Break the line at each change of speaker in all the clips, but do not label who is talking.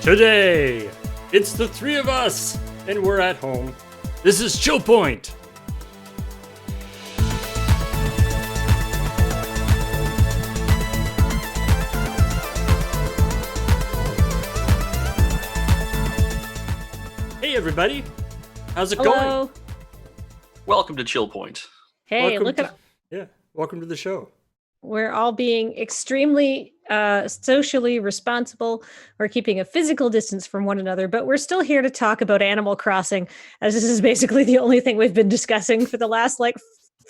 Today, it's the three of us, and we're at home. This is ChillPoint. Hey everybody, how's it
Hello.
going?
Welcome to ChillPoint.
Hey,
Welcome to the show.
we're all being extremely socially responsible. We're keeping a physical distance from one another, but we're still here to talk about Animal Crossing, as this is basically the only thing we've been discussing for the last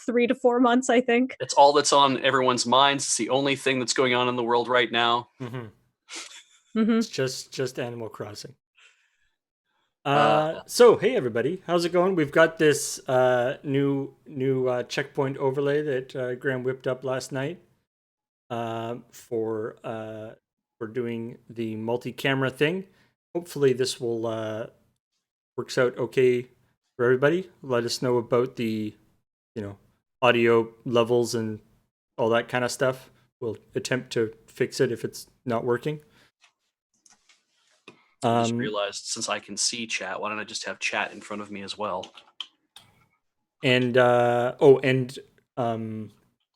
3 to 4 months, I think.
It's all that's on everyone's minds. It's the only thing that's going on in the world right now.
It's just Animal Crossing. So hey everybody, how's it going? We've got this new CheckPoint overlay that Graham whipped up last night for doing the multi-camera thing. Hopefully this will works out okay for everybody. Let us know about the audio levels and all that kind of stuff. We'll attempt to fix it if it's not working.
I just realized, since I can see chat, why don't I just have chat in front of me as well?
And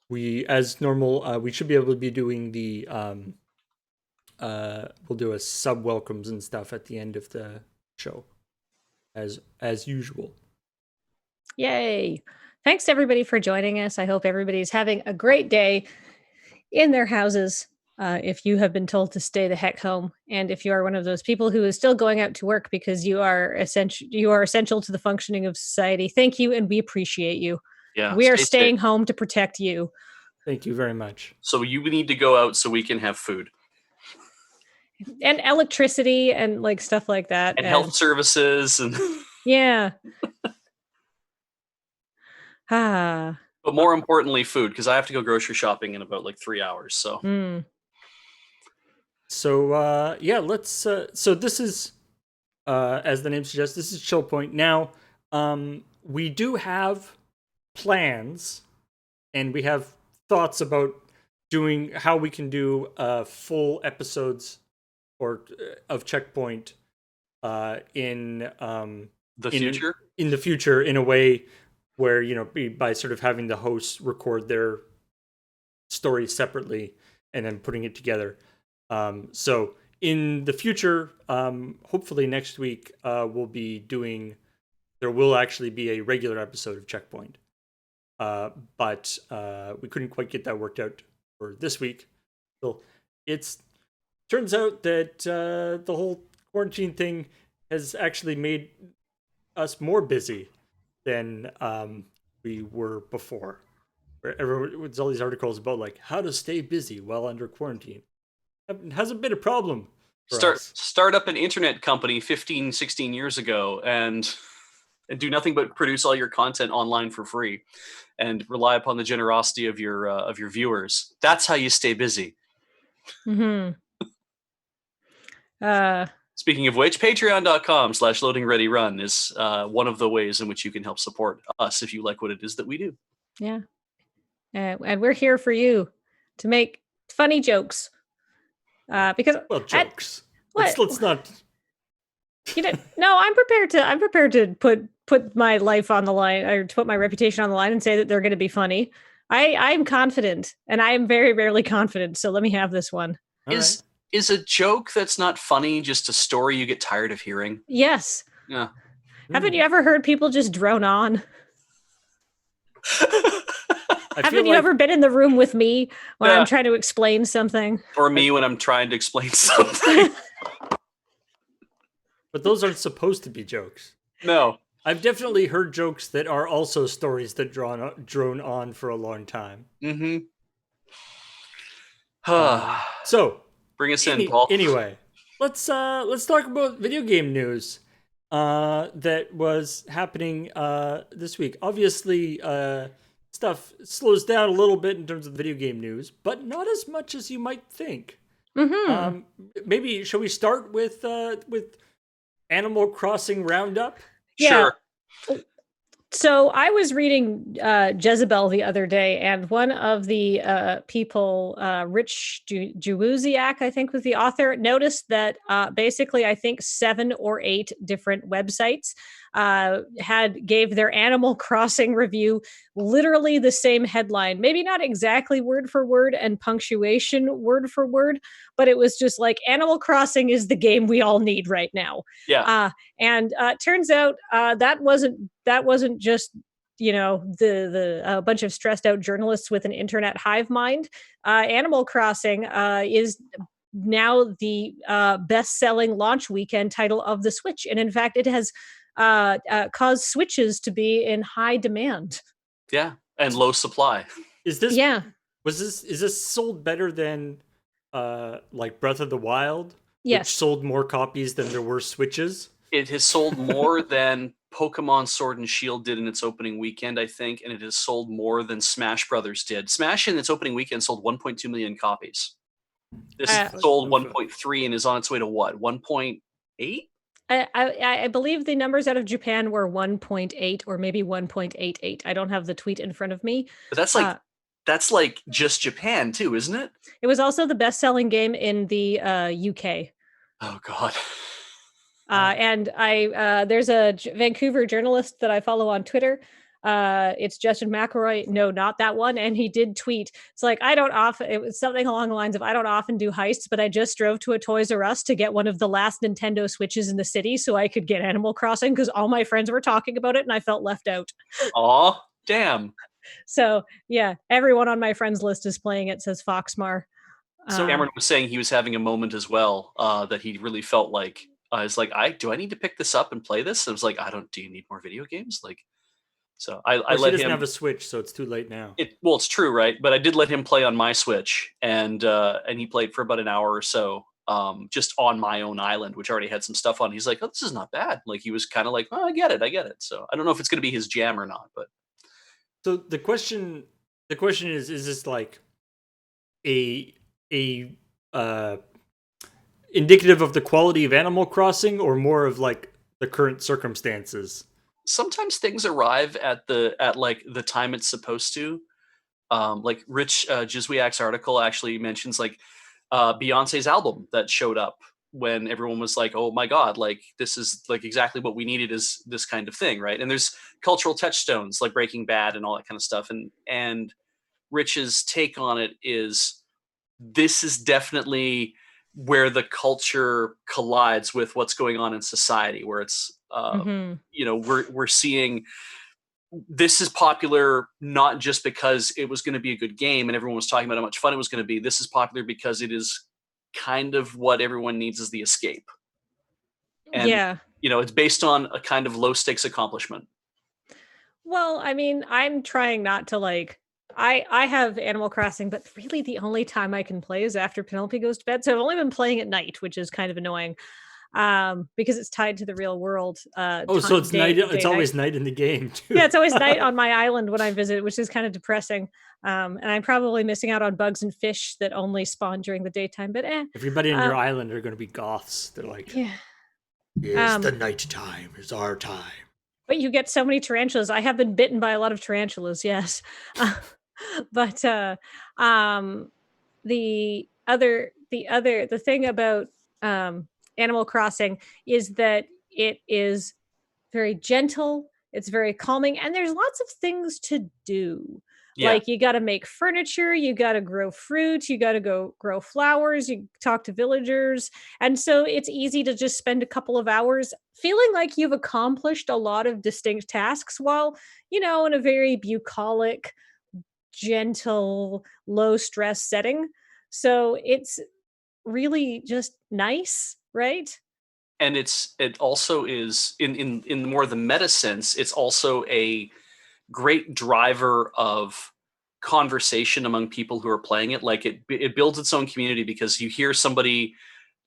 we, as normal, we should be able to be doing the we'll do a sub welcomes and stuff at the end of the show, as usual.
Yay. Thanks to everybody for joining us. I hope everybody's having a great day in their houses. If you have been told to stay the heck home, and if you are one of those people who is still going out to work because you are essential to the functioning of society, thank you, and we appreciate you.
Yeah,
we are staying home to protect you.
Thank you very much.
So you need to go out so we can have food
and electricity and stuff like that,
and health services and
yeah.
But more importantly, food, because I have to go grocery shopping in about 3 hours. So.
So yeah, let's. So this is, as the name suggests, this is ChillPoint. Now, we do have plans, and we have thoughts about doing how we can do full episodes of CheckPoint in
the future.
In the future, in a way where by sort of having the hosts record their story separately and then putting it together. So in the future, hopefully next week, there will actually be a regular episode of CheckPoint. But we couldn't quite get that worked out for this week. So turns out that the whole quarantine thing has actually made us more busy than we were before. There's all these articles about how to stay busy while under quarantine. It hasn't been a problem for us.
Start up an internet company 15, 16 years ago and do nothing but produce all your content online for free and rely upon the generosity of your viewers. That's how you stay busy. Speaking of which, patreon.com/loadingreadyrun is one of the ways in which you can help support us if you like what it is that we do.
Yeah. And we're here for you to make funny jokes. Because
jokes. Let's not.
No, I'm prepared to put my life on the line, or to put my reputation on the line and say that they're going to be funny. I'm confident, and I am very rarely confident. So let me have this one.
Is a joke that's not funny just a story you get tired of hearing?
Yes.
Yeah.
Haven't you ever heard people just drone on? Haven't you ever been in the room with me when I'm trying to explain something?
Or me when I'm trying to explain something.
But those aren't supposed to be jokes.
No.
I've definitely heard jokes that are also stories that drone on for a long time.
Mm-hmm.
So
bring us in, Paul.
Anyway, let's talk about video game news that was happening this week. Obviously, stuff slows down a little bit in terms of video game news, but not as much as you might think. Maybe shall we start with Animal Crossing Roundup?
Yeah. Sure.
So I was reading Jezebel the other day, and one of the people, Rich Jewuziak, I think was the author, noticed that basically, I think 7 or 8 different websites gave their Animal Crossing review literally the same headline, maybe not exactly word for word and punctuation word for word, but it was just like Animal Crossing is the game we all need right now.
Yeah.
And turns out that wasn't just the a bunch of stressed out journalists with an internet hive mind. Animal Crossing is now the best-selling launch weekend title of the Switch, and in fact, it has caused Switches to be in high demand.
Yeah, and low supply.
Is this
Yeah.
is this sold better than like Breath of the Wild,
Yes.
which sold more copies than there were Switches?
It has sold more than Pokemon Sword and Shield did in its opening weekend, I think, and it has sold more than Smash Brothers did. Smash in its opening weekend sold 1.2 million copies. This sold 1.3 and is on its way to what? 1.8?
I believe the numbers out of Japan were 1.8 or maybe 1.88. I don't have the tweet in front of me.
But that's like just Japan too, isn't it?
It was also the best-selling game in the UK.
Oh God.
And there's a Vancouver journalist that I follow on Twitter. It's Justin McElroy. No, not that one. And he did tweet. It's like, it was something along the lines of, I don't often do heists, but I just drove to a Toys R Us to get one of the last Nintendo Switches in the city so I could get Animal Crossing because all my friends were talking about it and I felt left out.
Aw, damn.
So yeah, everyone on my friends list is playing it, says Foxmar.
So Cameron was saying he was having a moment as well, that he really felt like, I was like, do I need to pick this up and play this? I was like, do you need more video games? Like, so I let him.
He doesn't have a Switch, so it's too late now.
Well, it's true, right? But I did let him play on my Switch, and he played for about an hour or so, just on my own island, which already had some stuff on. He's like, oh, this is not bad. Like, he was kind of like, oh, I get it. So I don't know if it's going to be his jam or not, but.
So the question is this like a indicative of the quality of Animal Crossing, or more of like the current circumstances?
Sometimes things arrive at like the time it's supposed to. Like Rich Jizwiak's article actually mentions like Beyonce's album that showed up when everyone was like, oh my God, like this is like exactly what we needed, is this kind of thing, right? And there's cultural touchstones like Breaking Bad and all that kind of stuff. And Rich's take on it is, this is definitely where the culture collides with what's going on in society, where it's we're seeing this is popular not just because it was going to be a good game and everyone was talking about how much fun it was going to be. This is popular because it is kind of what everyone needs as the escape. And it's based on a kind of low stakes accomplishment.
Well, I mean, I'm trying not to like, I have Animal Crossing, but really the only time I can play is after Penelope goes to bed. So I've only been playing at night, which is kind of annoying, because it's tied to the real world.
So it's night. It's always night in the game too.
Yeah, it's always night on my island when I visit, which is kind of depressing. And I'm probably missing out on bugs and fish that only spawn during the daytime. But
everybody in your island are going to be goths. They're like, yes, the night time is our time.
But you get so many tarantulas. I have been bitten by a lot of tarantulas. Yes. But the thing about Animal Crossing is that it is very gentle, it's very calming, and there's lots of things to do. Like you got to make furniture, you got to grow fruit, you got to go grow flowers, you talk to villagers. And so it's easy to just spend a couple of hours feeling like you've accomplished a lot of distinct tasks while, in a very bucolic, gentle, low stress setting. So it's really just nice, right?
And it also is in more of the meta sense, it's also a great driver of conversation among people who are playing it. Like it builds its own community because you hear somebody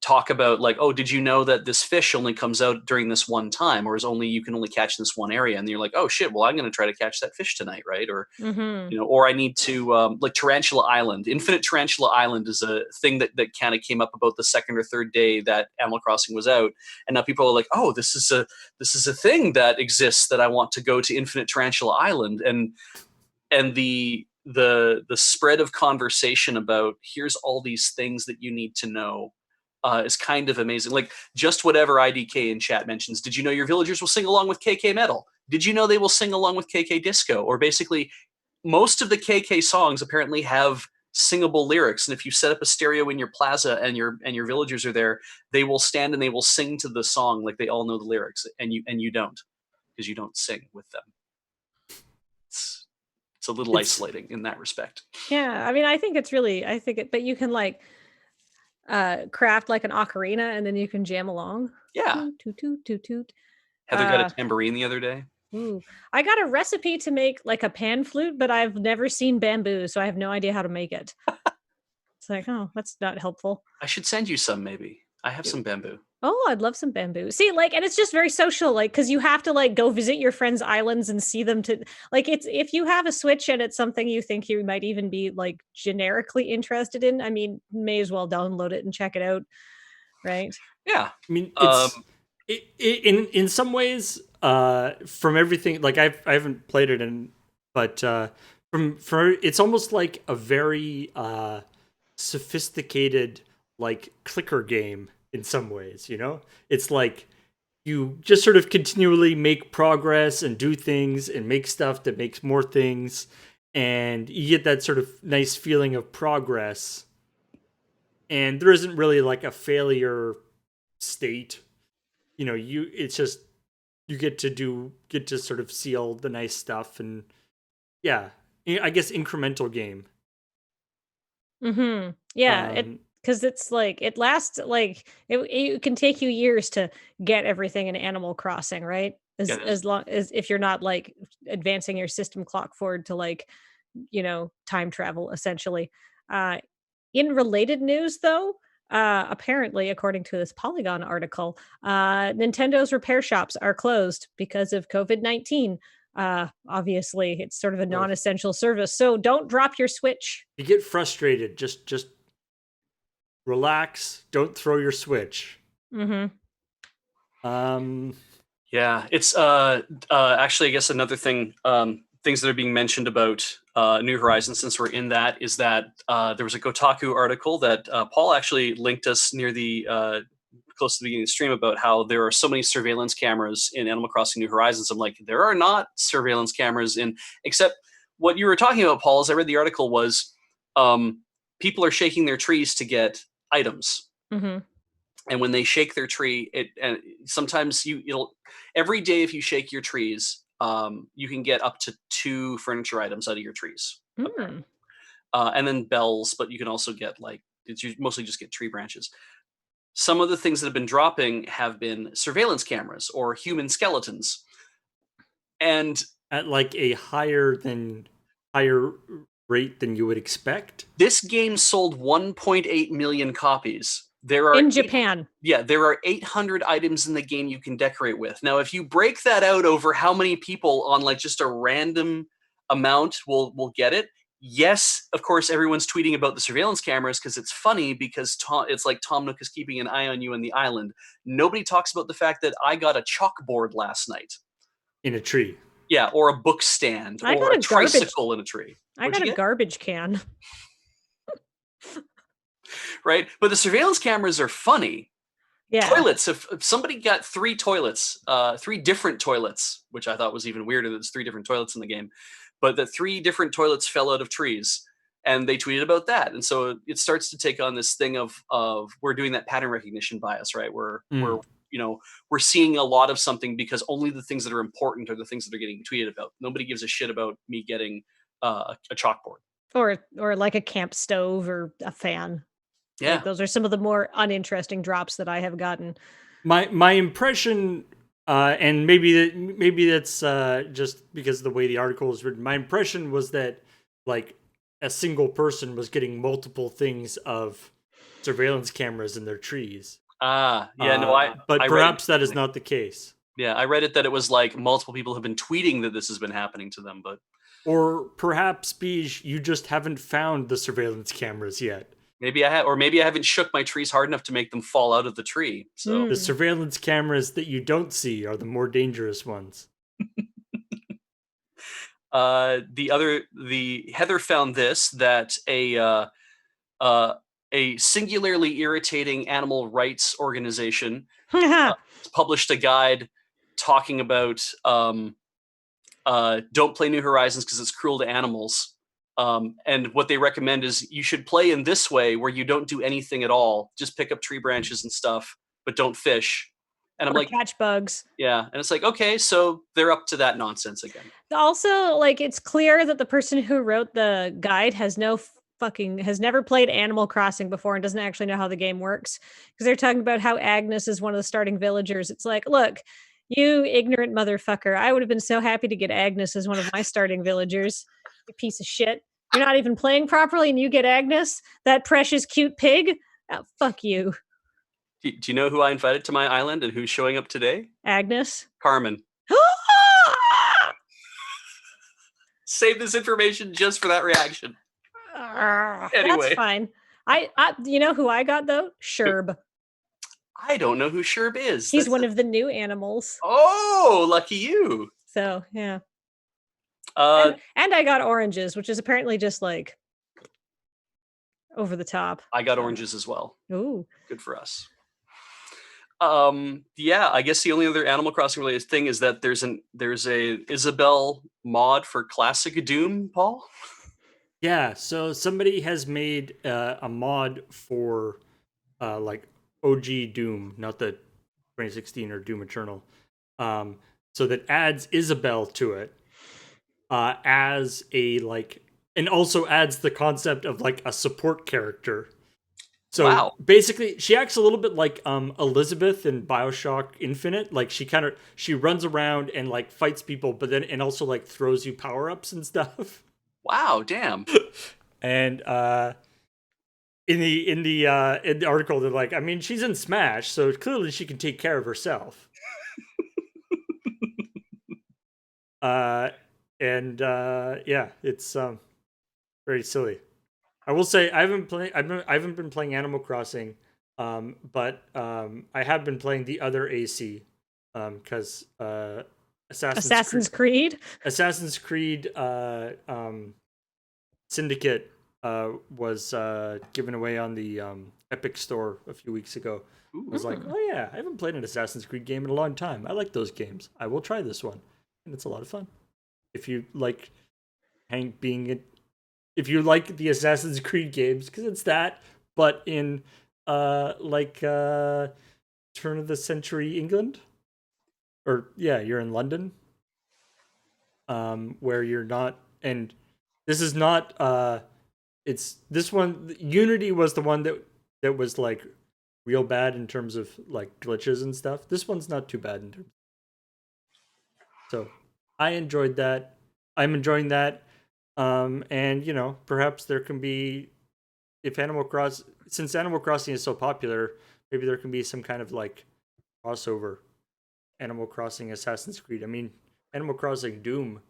talk about like, oh, did you know that this fish only comes out during this one time, or you can only catch in this one area? And you're like, oh shit, well, I'm going to try to catch that fish tonight, right? Or or I need to like Tarantula Island. Infinite Tarantula Island is a thing that kind of came up about the second or third day that Animal Crossing was out, and now people are like, oh, this is a thing that exists that I want to go to Infinite Tarantula Island, and the spread of conversation about here's all these things that you need to know is kind of amazing. Like just whatever IDK in chat mentions. Did you know your villagers will sing along with KK Metal? Did you know they will sing along with KK Disco? Or basically, most of the KK songs apparently have singable lyrics, and if you set up a stereo in your plaza and your villagers are there, they will stand and they will sing to the song like they all know the lyrics, and you don't, because you don't sing with them. It's a little isolating in that respect.
Yeah, I mean, I think but you can like craft like an ocarina and then you can jam along.
Yeah.
Toot, toot, toot, toot.
Heather got a tambourine the other day.
Ooh. I got a recipe to make like a pan flute, but I've never seen bamboo, so I have no idea how to make it. It's like, oh, that's not helpful.
I should send you some, maybe. I have some bamboo.
Oh, I'd love some bamboo. See, like, and it's just very social, like, because you have to like go visit your friends' islands and see them to like it's if you have a Switch and it's something you think you might even be like generically interested in, I mean, may as well download it and check it out. Right.
Yeah.
I mean, it's in some ways, from everything, like I haven't played it but it's almost like a very sophisticated like clicker game in some ways, you know? It's like you just sort of continually make progress and do things and make stuff that makes more things, and you get that sort of nice feeling of progress. And there isn't really like a failure state. You know, it's just you get to sort of see all the nice stuff, and yeah, I guess incremental game.
Yeah, because it's like it lasts like it can take you years to get everything in Animal Crossing, right? As long as if you're not like advancing your system clock forward to like time travel essentially. In related news though, apparently according to this Polygon article, Nintendo's repair shops are closed because of COVID-19. Obviously it's sort of a non-essential service, so don't drop your Switch.
You get frustrated, just relax, don't throw your Switch.
Yeah,
it's actually, I guess another thing, things that are being mentioned about New Horizons, since we're in that, is that there was a Kotaku article that Paul actually linked us near the close to the beginning of the stream about how there are so many surveillance cameras in Animal Crossing New Horizons. I'm like, there are not surveillance cameras except what you were talking about, Paul, as I read the article, was people are shaking their trees to get items. And when they shake their tree, sometimes every day if you shake your trees, you can get up to 2 furniture items out of your trees. And then bells, but you can also get you mostly just get tree branches. Some of the things that have been dropping have been surveillance cameras or human skeletons. And
at like a higher rate than you would expect.
This game sold 1.8 million copies. There are
in Japan.
There are 800 items in the game you can decorate with. Now, if you break that out over how many people on like just a random amount will get it, yes, of course, everyone's tweeting about the surveillance cameras because it's funny, because it's like Tom Nook is keeping an eye on you on the island. Nobody talks about the fact that I got a chalkboard last night.
In a tree.
Yeah, or a book stand, or a tricycle in a tree.
I got a garbage can.
Right? But the surveillance cameras are funny.
Yeah.
Toilets. If somebody got 3 toilets, 3 different toilets, which I thought was even weirder, there's 3 different toilets in the game, but the 3 different toilets fell out of trees, and they tweeted about that. And so it starts to take on this thing of we're doing that pattern recognition bias, right? We're seeing a lot of something because only the things that are important are the things that are getting tweeted about. Nobody gives a shit about me getting a chalkboard.
Or like a camp stove or a fan.
Yeah.
Like those are some of the more uninteresting drops that I have gotten.
My impression, and maybe that's just because of the way the article is written. My impression was that like a single person was getting multiple things of surveillance cameras in their trees. But
I
perhaps
read,
that is not the case.
Yeah, I read it that it was like multiple people have been tweeting that this has been happening to them, but
Or perhaps, Beige, you just haven't found the surveillance cameras yet.
maybe I haven't shook my trees hard enough to make them fall out of the tree. So
The surveillance cameras that you don't see are the more dangerous ones.
the Heather found this, that a singularly irritating animal rights organization published a guide talking about don't play New Horizons because it's cruel to animals. And what they recommend is you should play in this way, where you don't do anything at all, just pick up tree branches and stuff, but don't fish. And I'm
Or
like,
catch bugs.
yeah. And it's like, okay, so they're up to that nonsense again.
Also, like, it's clear that the person who wrote the guide has never played Animal Crossing before and doesn't actually know how the game works, because they're talking about how Agnes is one of the starting villagers. It's like, look, you ignorant motherfucker, I would have been so happy to get Agnes as one of my starting villagers. You piece of shit. You're not even playing properly and you get Agnes, that precious cute pig. Oh, fuck you.
Do you know who I invited to my island and who's showing up today?
Agnes.
Carmen. Save this information just for that reaction. Anyway.
That's fine. I you know who I got though? Sherb.
I don't know who Sherb is.
He's one of the new animals.
Oh, lucky you.
So yeah.
And
I got oranges, which is apparently just like over the top.
I got oranges as well.
Ooh.
Good for us. Yeah, I guess the only other Animal Crossing related thing is that there's a Isabelle mod for Classic Doom, Paul.
Yeah, so somebody has made a mod for like OG Doom, not the 2016 or Doom Eternal, so that adds Isabelle to it as a and also adds the concept of like a support character. So basically, she acts a little bit like Elizabeth in BioShock Infinite. Like she runs around and like fights people, but then and also like throws you power ups and stuff.
Wow, damn.
And in the article, they're like, I mean, she's in Smash, so clearly she can take care of herself. Yeah, it's very silly. I will say I haven't been playing Animal Crossing, but I have been playing the other AC, because Assassin's Creed Syndicate was given away on the Epic Store a few weeks ago. I was like, oh yeah, I haven't played an Assassin's Creed game in a long time. I like those games. I will try this one, and it's a lot of fun. If you like if you like the Assassin's Creed games, because it's that, but in turn of the century England, or yeah, you're in London, where you're not, and this is not. It's this one. Unity was the one that was like real bad in terms of like glitches and stuff. This one's not too bad in terms. So I enjoyed that. I'm enjoying that. And you know, perhaps there can be, since Animal Crossing is so popular, maybe there can be some kind of like crossover Animal Crossing Assassin's Creed. I mean, Animal Crossing Doom.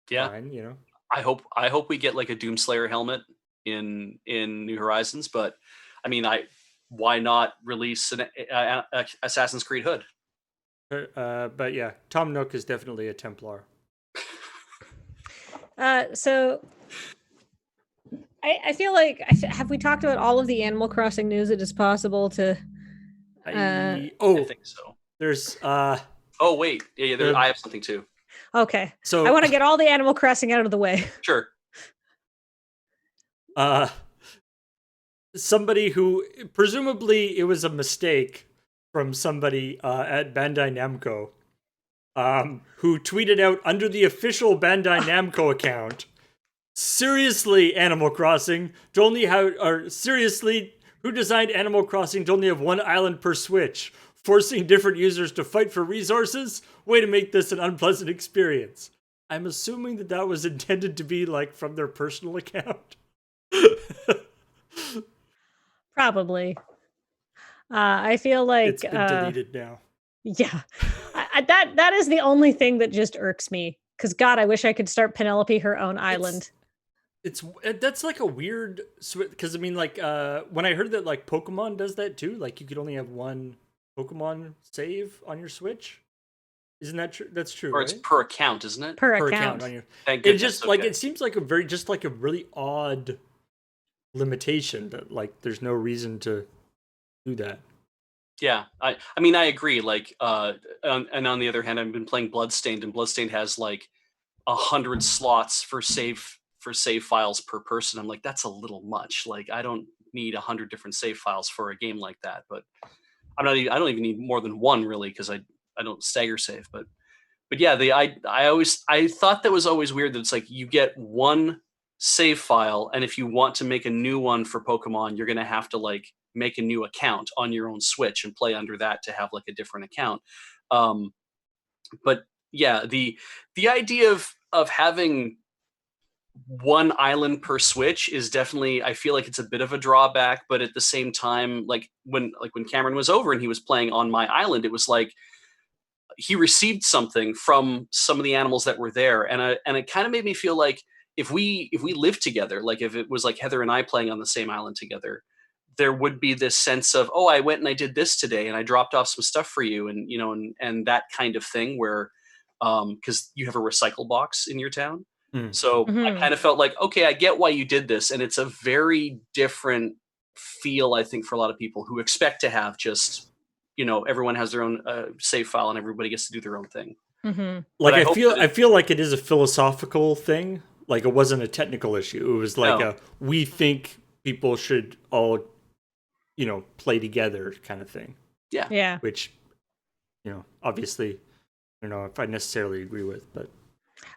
Yeah.
Fine, you know.
I hope we get like a Doomslayer helmet in New Horizons, but I mean, why not release an Assassin's Creed hood?
But yeah, Tom Nook is definitely a Templar.
So I feel like have we talked about all of the Animal Crossing news it is possible to?
I think so.
There's
oh wait, yeah, I have something too.
Okay, so I want to get all the Animal Crossing out of the way.
Sure.
Somebody who presumably it was a mistake from somebody at Bandai Namco, who tweeted out under the official Bandai Namco account, seriously, Animal Crossing, seriously, who designed Animal Crossing to only have one island per Switch, forcing different users to fight for resources? Way to make this an unpleasant experience. I'm assuming that was intended to be like from their personal account.
Probably. I feel like
It's been deleted now.
Yeah, that is the only thing that just irks me. Because God, I wish I could start Penelope her own island.
That's like a weird because I mean like when I heard that like Pokemon does that too, like you could only have one Pokemon save on your Switch. Isn't that true? That's true,
Or
right?
it's per account, isn't it?
Per
Per
account.
on your.
Thank
It
goodness.
just like it seems like a really odd limitation that like there's no reason to do that.
Yeah, I mean I agree. Like, and on the other hand, I've been playing Bloodstained, and Bloodstained has like 100 slots for save files per person. I'm like, that's a little much. Like, I don't need 100 different save files for a game like that. But I don't even need more than one really, because I don't stagger save. But yeah, I thought that was always weird that it's like you get one save file, and if you want to make a new one for Pokemon, you're gonna have to like make a new account on your own Switch and play under that to have like a different account. But yeah, the idea of having one island per Switch is definitely, I feel like it's a bit of a drawback, but at the same time, like when Cameron was over and he was playing on my island, it was like he received something from some of the animals that were there, and it kind of made me feel like if we lived together, like if it was like Heather and I playing on the same island together, there would be this sense of, oh, I went and I did this today and I dropped off some stuff for you, and and that kind of thing where because you have a recycle box in your town. So I kind of felt like, okay, I get why you did this, and it's a very different feel, I think, for a lot of people who expect to have just everyone has their own save file and everybody gets to do their own thing.
Like I feel like it is a philosophical thing. Like it wasn't a technical issue. It was like we think people should all play together kind of thing.
Yeah.
Which obviously I don't know if I necessarily agree with, but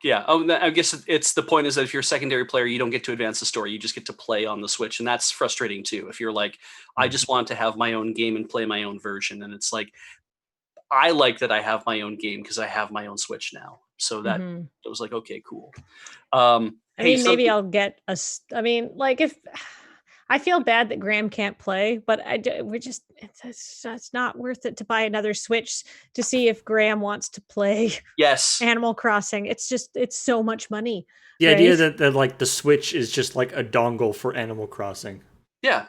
yeah. I guess it's the point is that if you're a secondary player, you don't get to advance the story. You just get to play on the Switch, and that's frustrating too. If you're like, I just want to have my own game and play my own version, and it's like, I like that I have my own game because I have my own Switch now. So that it was like, okay, cool.
I mean, maybe I'll get I mean, like if I feel bad that Graham can't play, but it's not worth it to buy another Switch to see if Graham wants to play Animal Crossing. It's so much money.
The idea that like the Switch is just like a dongle for Animal Crossing.
Yeah.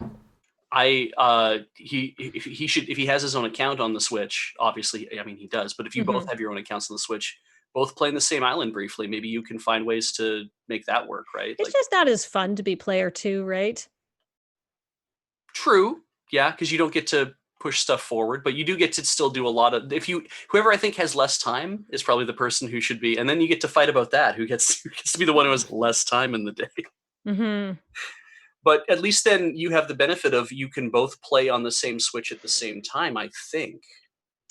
He should, if he has his own account on the Switch, obviously, I mean, he does, but if you both have your own accounts on the Switch, both playing the same island briefly, maybe you can find ways to make that work, right?
It's just not as fun to be player 2, right?
True. Yeah, because you don't get to push stuff forward, but you do get to still do a lot of, whoever I think has less time is probably the person who should be, and then you get to fight about that, who gets to be the one who has less time in the day. But at least then you have the benefit of you can both play on the same Switch at the same time, I think.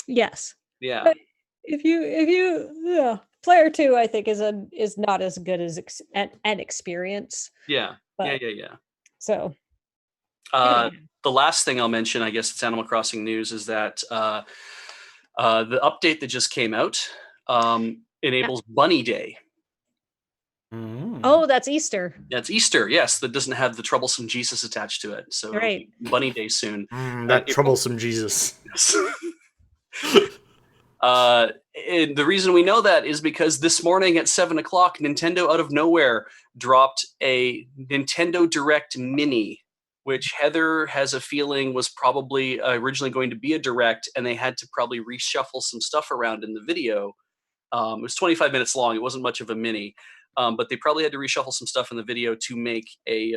Yes.
Yeah.
But if you player 2, I think is not as good as an experience.
Yeah. Yeah.
So
the last thing I'll mention, I guess it's Animal Crossing news, is that the update that just came out enables Bunny Day.
Oh, that's Easter.
That's Easter, yes. That doesn't have the troublesome Jesus attached to it. So Bunny Day soon.
That troublesome Jesus.
And the reason we know that is because this morning at 7:00, Nintendo out of nowhere dropped a Nintendo Direct Mini, which Heather has a feeling was probably originally going to be a Direct, and they had to probably reshuffle some stuff around in the video. It was 25 minutes long. It wasn't much of a mini. But they probably had to reshuffle some stuff in the video to make a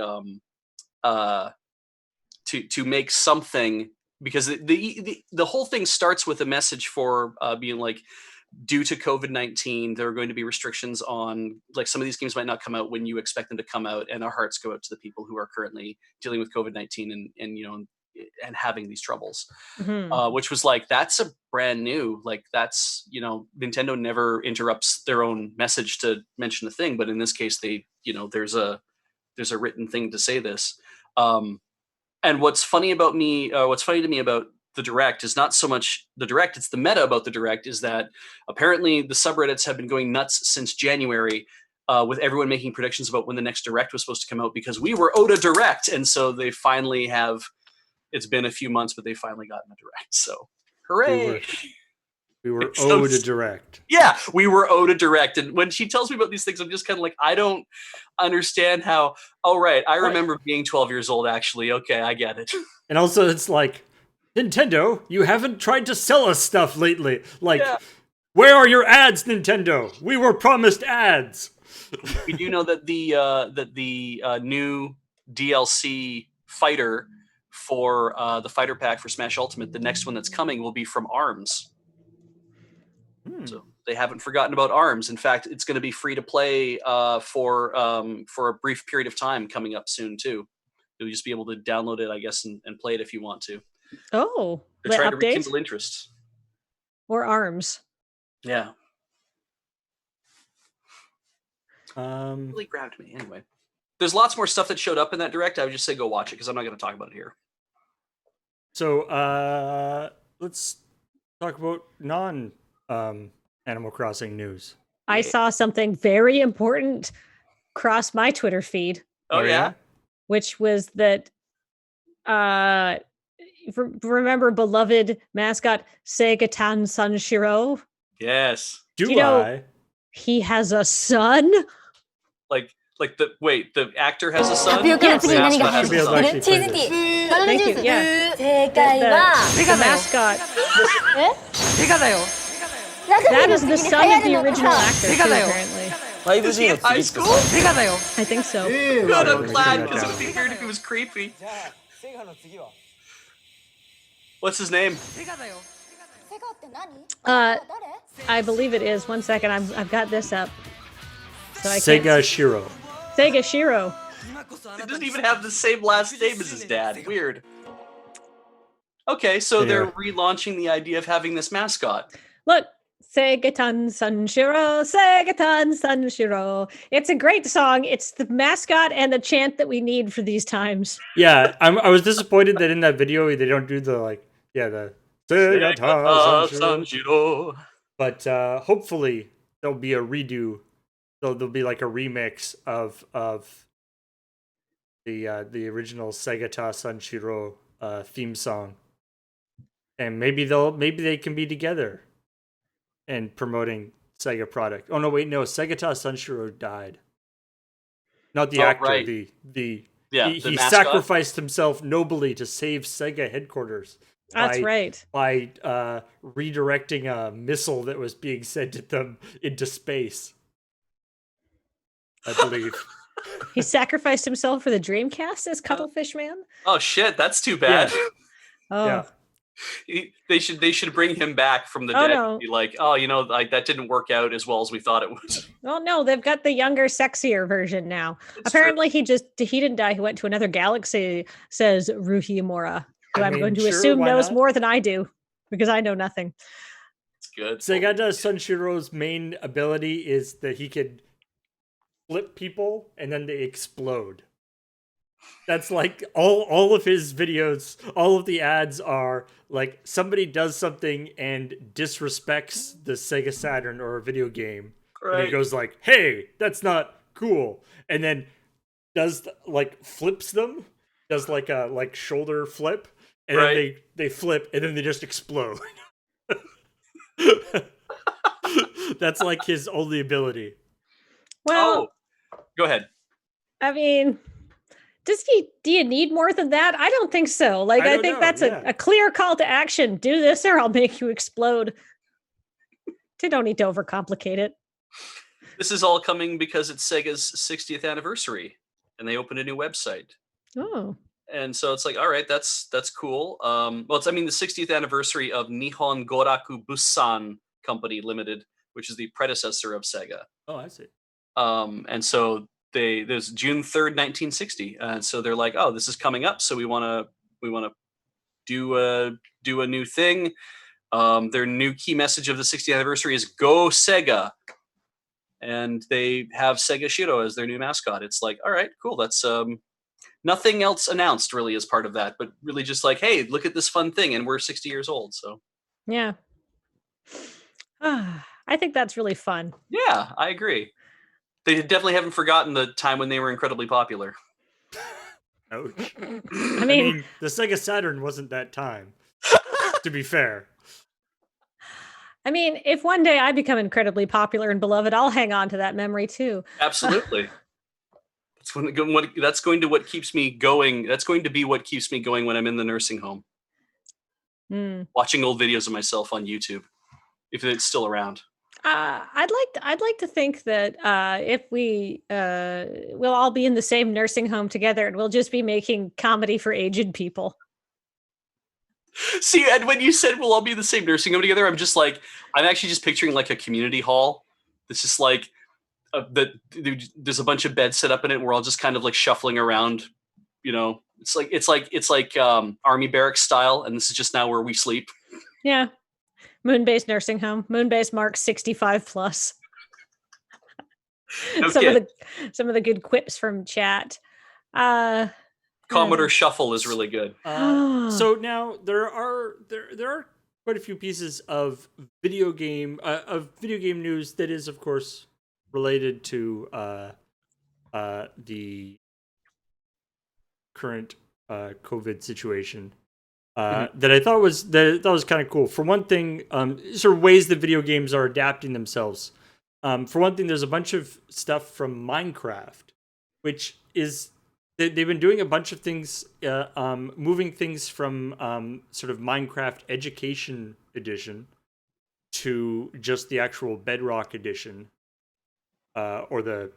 to make something, because the whole thing starts with a message for being like, due to COVID-19, there are going to be restrictions on, like, some of these games might not come out when you expect them to come out, and our hearts go out to the people who are currently dealing with COVID-19 and having these troubles. Which was like, that's a brand new, like, that's, Nintendo never interrupts their own message to mention a thing, but in this case they, there's a written thing to say this. And what's funny to me about the Direct is not so much the Direct, it's the meta about the Direct, is that apparently the subreddits have been going nuts since January, with everyone making predictions about when the next Direct was supposed to come out, because we were owed a Direct, and so they finally have it's been a few months, but they finally gotten a direct. So hooray!
We were owed a direct.
Yeah, we were owed a direct. And when she tells me about these things, I'm just kind of like, I don't understand how. Oh, right. I remember being 12 years old, actually. Okay, I get it.
And also, it's like, Nintendo, you haven't tried to sell us stuff lately. Like, where are your ads, Nintendo? We were promised ads.
We do know that the new DLC fighter for the fighter pack for Smash Ultimate, the next one that's coming, will be from ARMS. So they haven't forgotten about ARMS. In fact, it's going to be free to play for a brief period of time coming up soon too. You'll just be able to download it, I guess, and play it if you want to.
Oh,
they're trying to rekindle interest.
Or ARMS.
Yeah.
Really
grabbed me. Anyway, there's lots more stuff that showed up in that direct. I would just say go watch it because I'm not going to talk about it here.
So let's talk about Animal Crossing news.
I saw something very important cross my Twitter feed.
Oh yeah?
Which was that remember beloved mascot Segatan Sanshiro?
Yes.
Do you know
he has a son?
Like the actor has a son?
Yes.
The mascot has a son.
Thank you. Yeah. The mascot. That is the son of the original actor, too, apparently.
Is he in high school?
I think so.
Good, I'm glad, because it would be weird if he was creepy. What's his name?
I believe it is. 1 second, I've got this up. So
Sega Shiro.
Sega Shiro.
He doesn't even have the same last name as his dad. Weird. Okay, so they're relaunching the idea of having this mascot.
Look, Segatan Sanshiro, Segatan Sanshiro. It's a great song. It's the mascot and the chant that we need for these times.
Yeah, I was disappointed that in that video they don't do the Segatan Sanshiro. But hopefully there'll be a redo. There'll be like a remix of the original Segata Sanshiro theme song, and maybe they can be together and promoting Sega product. Oh no, wait, no, Segata Sanshiro died. Not the actor.
Right.
He
sacrificed
himself nobly to save Sega headquarters.
That's right.
By redirecting a missile that was being sent at them into space, I believe.
He sacrificed himself for the Dreamcast as Cuttlefish Man?
Oh shit, that's too bad.
Yeah.
Oh.
Yeah.
They should bring him back from the dead and be like, that didn't work out as well as we thought it would.
Well, no, they've got the younger, sexier version now. Apparently, he didn't die. He went to another galaxy, says Ruhi Imura, who I'm going to assume knows more than I do, because I know nothing.
It's good.
Segata Sanshiro's main ability is that he could flip people and then they explode. That's like all of his videos, all of the ads are like somebody does something and disrespects the Sega Saturn or a video game. Right. And he goes like, hey, that's not cool. And then flips them, does like a shoulder flip, and then they flip and then they just explode. That's like his only ability.
Well,
go ahead.
I mean, do you need more than that? I don't think so. I think that's a clear call to action. Do this or I'll make you explode. You don't need to overcomplicate it.
This is all coming because it's Sega's 60th anniversary and they opened a new website.
Oh.
And so it's like, all right, that's cool. It's the 60th anniversary of Nihon Goraku Bussan Company Limited, which is the predecessor of Sega.
Oh, I see.
And so there's June 3rd, 1960. And so they're like, oh, this is coming up. So we want to do a new thing. Their new key message of the 60th anniversary is Go Sega. And they have Sega Shiro as their new mascot. It's like, all right, cool. That's nothing else announced really as part of that, but really just like, hey, look at this fun thing. And we're 60 years old. So
yeah. I think that's really fun.
Yeah, I agree. They definitely haven't forgotten the time when they were incredibly popular.
Ouch.
I
I
mean,
mean, the Sega Saturn wasn't that time, to be fair.
if one day I become incredibly popular and beloved, I'll hang on to that memory too.
Absolutely. That's going to what keeps me going. That's going to be what keeps me going when I'm in the nursing home.
Hmm.
Watching old videos of myself on YouTube, if it's still around.
I'd like to think that if we'll all be in the same nursing home together, and we'll just be making comedy for aged people.
See, and when you said we'll all be in the same nursing home together, I'm actually just picturing like a community hall. It's just like there's a bunch of beds set up in it, and we're all just kind of like shuffling around. It's like army barracks style, and this is just now where we sleep.
Yeah, Moonbase nursing home. Moonbase marks 65 plus.
Okay.
Some of the good quips from chat.
Commodore Shuffle is really good.
So now there are quite a few pieces of video game news that is, of course, related to the current COVID situation. That I thought was kind of cool. For one thing, sort of ways that video games are adapting themselves. For one thing, there's a bunch of stuff from Minecraft, which is they've been doing a bunch of things, moving things from sort of Minecraft Education Edition to just the actual Bedrock Edition, or the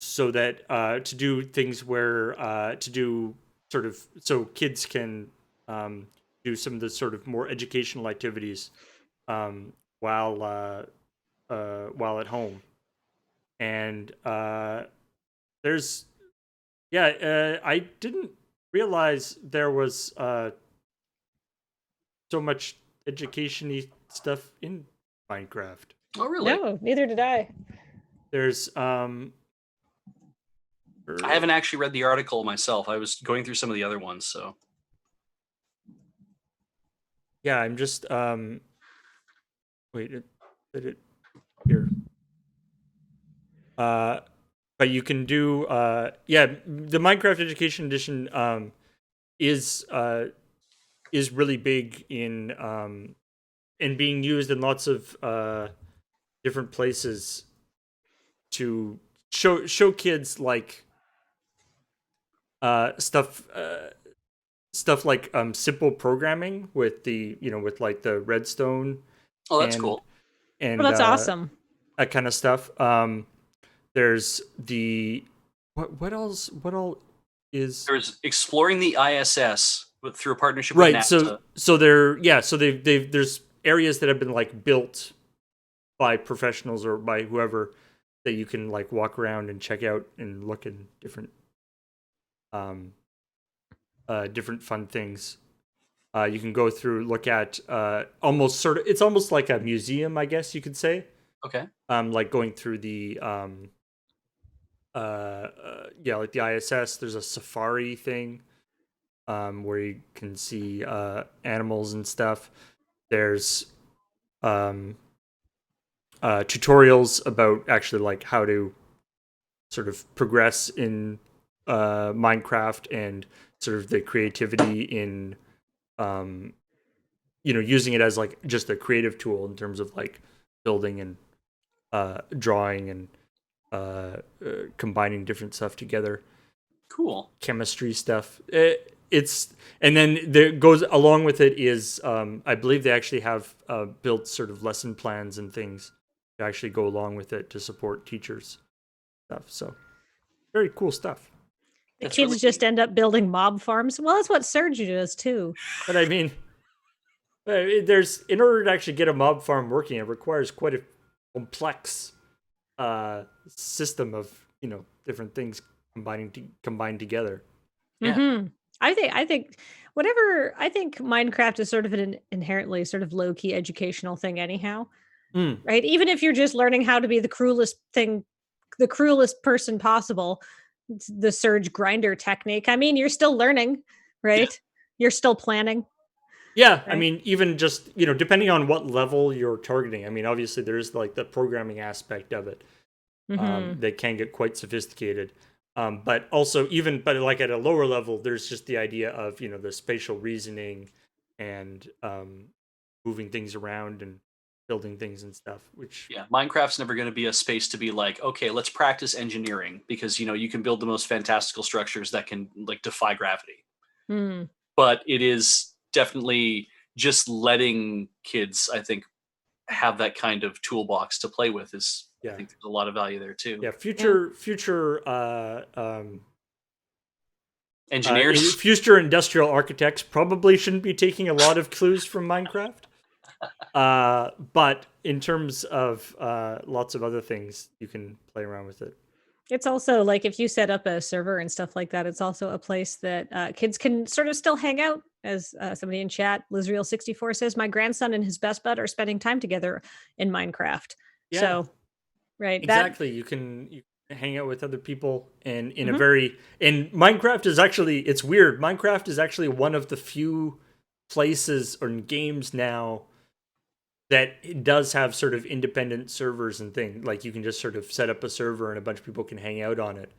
so that to do things where to do sort of so kids can do some of the sort of more educational activities while at home. And there's I didn't realize there was so much education-y stuff in Minecraft.
Oh, really?
No, neither did I.
There's
I haven't actually read the article myself. I was going through some of the other ones, so.
Yeah, I'm just wait, did it here. But you can do the Minecraft Education Edition is really big in being used in lots of different places to show kids like stuff like simple programming with the with like the redstone.
Oh, that's cool.
And
Well, that's awesome.
That kind of stuff. There's the what else is
there's exploring the ISS through a partnership with NASA.
So there's areas that have been like built by professionals or by whoever that you can like walk around and check out and look at different different fun things. You can go through, look at it's almost like a museum, I guess you could say.
Okay.
Like going through the like the ISS. There's a safari thing where you can see animals and stuff. There's tutorials about actually like how to sort of progress in Minecraft and sort of the creativity in using it as like just a creative tool in terms of like building and drawing and combining different stuff together.
Cool.
Chemistry stuff. It's and then there goes along with it is I believe they actually have built sort of lesson plans and things to actually go along with it to support teachers stuff. So very cool stuff.
The kids really just end up building mob farms. Well, that's what Surge does too.
But I mean, there's in order to actually get a mob farm working, it requires quite a complex system of different things combined together.
Yeah. Mm-hmm. I think Minecraft is sort of an inherently sort of low key educational thing, anyhow. Right? Even if you're just learning how to be the cruelest person possible, the Surge grinder technique. I mean, you're still learning, right? Yeah. You're still planning.
Yeah, right? I mean, even just depending on what level you're targeting. I mean, obviously there's like the programming aspect of it that can get quite sophisticated. But also but like at a lower level, there's just the idea of the spatial reasoning and moving things around and building things and stuff. Which
Minecraft's never going to be a space to be like, okay, let's practice engineering, because you can build the most fantastical structures that can like defy gravity. But it is definitely just letting kids, I think, have that kind of toolbox to play with is. I think there's a lot of value there too.
Yeah, future
engineers,
future industrial architects probably shouldn't be taking a lot of clues from Minecraft. But in terms of lots of other things, you can play around with it.
It's also like if you set up a server and stuff like that, it's also a place that kids can sort of still hang out. As somebody in chat, Lizreal64 says, my grandson and his best bud are spending time together in Minecraft. Yeah. So, right.
Exactly. You can hang out with other people and in a very... And Minecraft is actually... It's weird. Minecraft is actually one of the few places or games now that it does have sort of independent servers and things. Like you can just sort of set up a server and a bunch of people can hang out on it.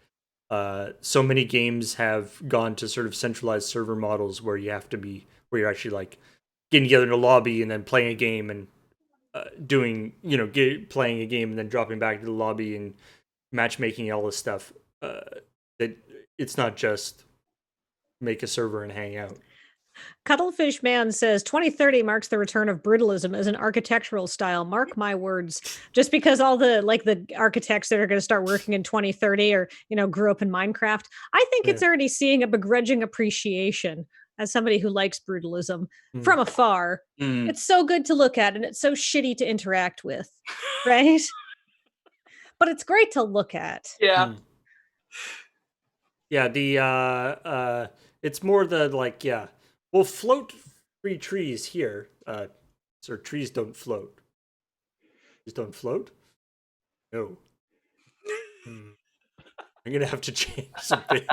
So many games have gone to sort of centralized server models where you're actually like getting together in a lobby and then playing a game and playing a game and then dropping back to the lobby and matchmaking, all this stuff. That it's not just make a server and hang out.
Cuttlefish Man says 2030 marks the return of brutalism as an architectural style. Mark my words. Just because all the architects that are going to start working in 2030 or grew up in Minecraft, I think it's already seeing a begrudging appreciation as somebody who likes brutalism from afar. It's so good to look at and it's so shitty to interact with, right? But it's great to look at.
Yeah.
Yeah, the it's more the we'll float free trees here. So trees don't float. Trees don't float? No. I'm gonna have to change some things.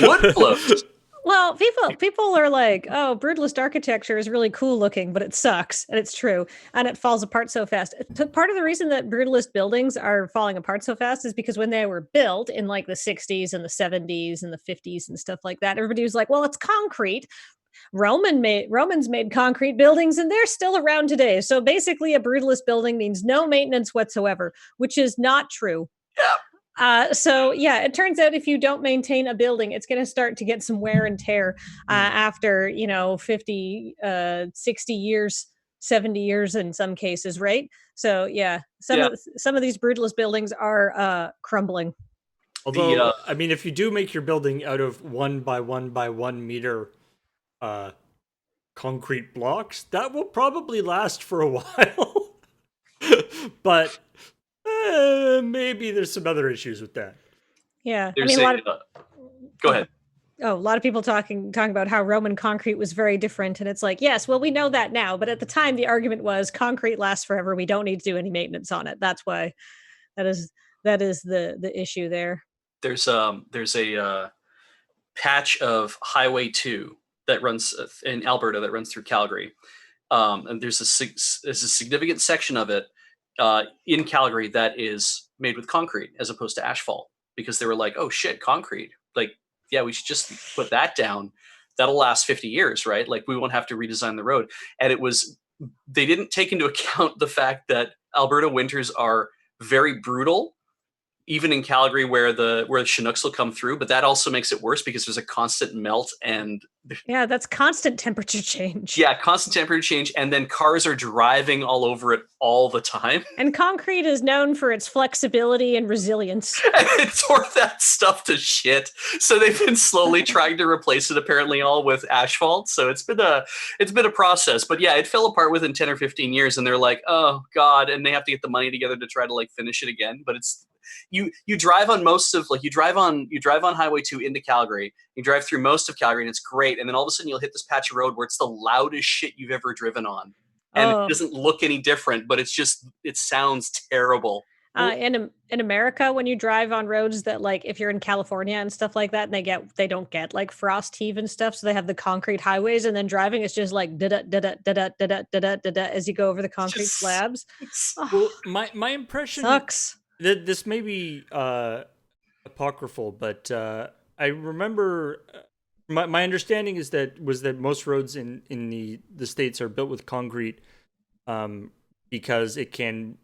Wood floats.
Well, people are like, oh, brutalist architecture is really cool looking, but it sucks. And it's true. And it falls apart so fast. Part of the reason that brutalist buildings are falling apart so fast is because when they were built in like the 60s and the 70s and the 50s and stuff like that, everybody was like, well, it's concrete. Romans made concrete buildings and they're still around today. So basically a brutalist building means no maintenance whatsoever, which is not true.
Yeah.
So yeah, it turns out if you don't maintain a building, it's going to start to get some wear and tear after 50, 60 years, 70 years in some cases, right? So yeah, some of these brutalist buildings are crumbling.
Although, I mean, if you do make your building out of 1 by 1 by 1 meter concrete blocks, that will probably last for a while. But maybe there's some other issues with that.
Yeah,
go ahead.
Oh, a lot of people talking about how Roman concrete was very different, and it's like, yes, well, we know that now, but at the time, the argument was concrete lasts forever. We don't need to do any maintenance on it. That's why that is the issue there.
There's a patch of Highway 2 that runs in Alberta that runs through Calgary, and there's a significant section of it in Calgary that is made with concrete as opposed to asphalt, because they were like, oh shit, concrete, like, yeah, we should just put that down. That'll last 50 years, right? Like we won't have to redesign the road. And they didn't take into account the fact that Alberta winters are very brutal, even in Calgary where the Chinooks will come through, but that also makes it worse because there's a constant melt and
that's constant temperature change.
Yeah, constant temperature change, and then cars are driving all over it all the time.
And concrete is known for its flexibility and resilience.
And it tore that stuff to shit. So they've been slowly trying to replace it apparently all with asphalt. So it's been a process. But yeah, it fell apart within 10 or 15 years, and they're like, oh God, and they have to get the money together to try to like finish it again. But it's you drive on most of you drive on Highway 2 into Calgary, you drive through most of Calgary and it's great, and then all of a sudden you'll hit this patch of road where it's the loudest shit you've ever driven on, and it doesn't look any different, but it sounds terrible.
In America, when you drive on roads that, like, if you're in California and stuff like that, and they don't get like frost heave and stuff, so they have the concrete highways, and then driving is just like da da da da da da da da as you go over the concrete slabs.
Well, my impression
sucks.
This may be a apocryphal, but I remember my understanding is that most roads in the states are built with concrete, because it can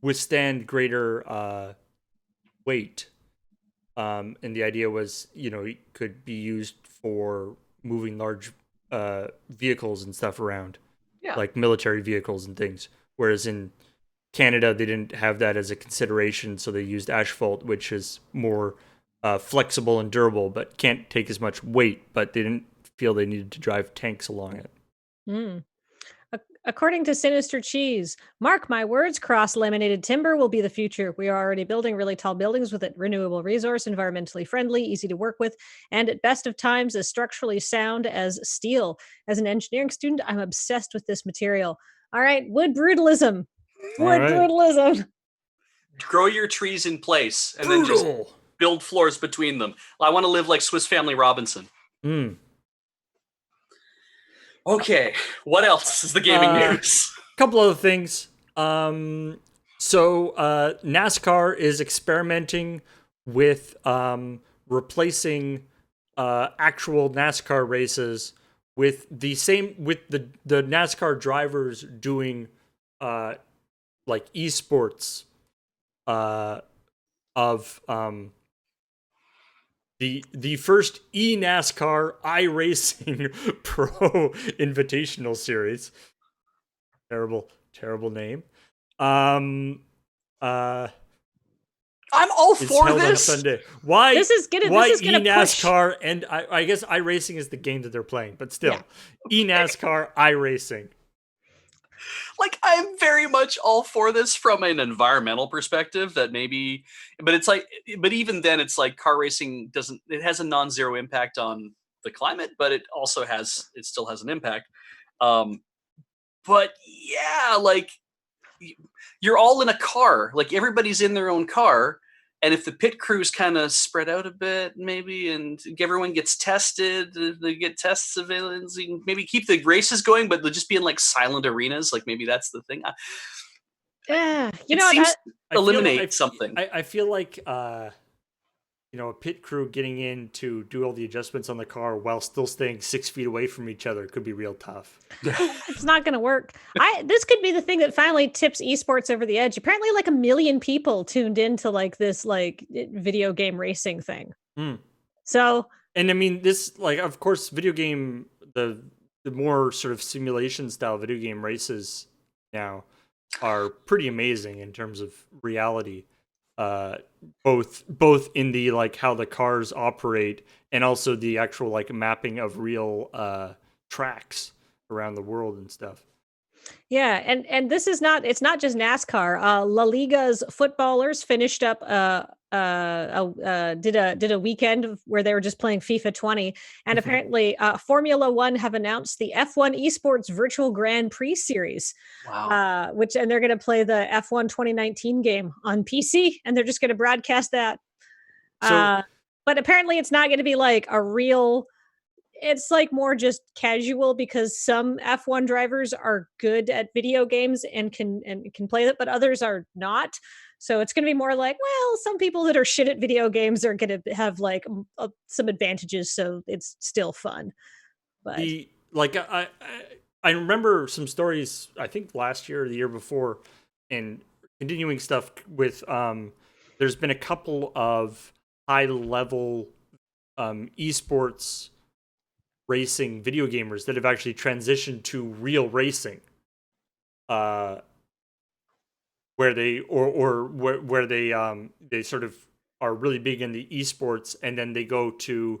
withstand greater weight. And the idea was, it could be used for moving large vehicles and stuff around,
Yeah.
like military vehicles and things. Whereas in Canada, they didn't have that as a consideration, so they used asphalt, which is more flexible and durable, but can't take as much weight. But they didn't feel they needed to drive tanks along it.
Mm. According to Sinister Cheese, mark my words, cross-laminated timber will be the future. We are already building really tall buildings with it. Renewable resource, environmentally friendly, easy to work with, and at best of times as structurally sound as steel. As an engineering student, I'm obsessed with this material. All right, wood brutalism. Wood brutalism.
Grow your trees in place and then just build floors between them. I want to live like Swiss Family Robinson. Okay, what else is the gaming news?
A couple other things. So NASCAR is experimenting with replacing actual NASCAR races with the NASCAR drivers doing like esports of the first eNASCAR iRacing Pro Invitational Series. Terrible name.
I'm all for this.
Why?
This is gonna
eNASCAR push. And I guess iRacing is the game that they're playing, but still, eNASCAR iRacing.
Like, I'm very much all for this from an environmental perspective. That maybe, but it's like, but even then, it's like car racing doesn't. It has a non-zero impact on the climate, but it still has an impact. But yeah, like, you're all in a car. Like, everybody's in their own car. And if the pit crew's kind of spread out a bit, maybe, and everyone gets tested, they get test surveillance, maybe keep the races going, but they'll just be in like silent arenas. Like, maybe that's the thing.
Yeah,
eliminate something.
I feel like a pit crew getting in to do all the adjustments on the car while still staying 6 feet away from each other could be real tough.
It's not going to work. This could be the thing that finally tips esports over the edge. Apparently, like 1 million people tuned into like this like video game racing thing. So,
and I mean, this, like, of course, video game, the more sort of simulation style video game races now are pretty amazing in terms of reality. Both in the like how the cars operate and also the actual like mapping of real tracks around the world and stuff.
Yeah, and it's not just NASCAR. La Liga's footballers finished up did a weekend where they were just playing FIFA 20, and apparently Formula One have announced the F1 Esports Virtual Grand Prix Series.
Wow.
And they're going to play the F1 2019 game on PC, and they're just going to broadcast that. But apparently it's not going to be like a real. It's like more just casual because some F1 drivers are good at video games and can play it, but others are not. So it's going to be more like, well, some people that are shit at video games are going to have like some advantages, so it's still fun. But
I remember some stories, I think last year or the year before, and continuing stuff with there's been a couple of high level esports racing video gamers that have actually transitioned to real racing, where they where they sort of are really big in the esports, and then they go to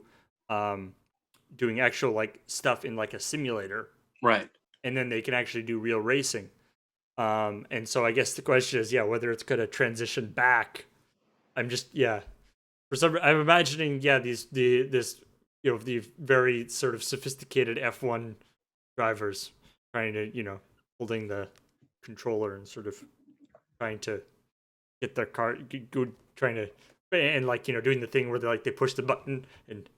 doing actual like stuff in like a simulator,
right? And
then they can actually do real racing. And so I guess the question is, whether it's going to transition back. I'm imagining the very sort of sophisticated F1 drivers trying to, holding the controller and sort of trying to get their car trying to, and like, doing the thing where they push the button and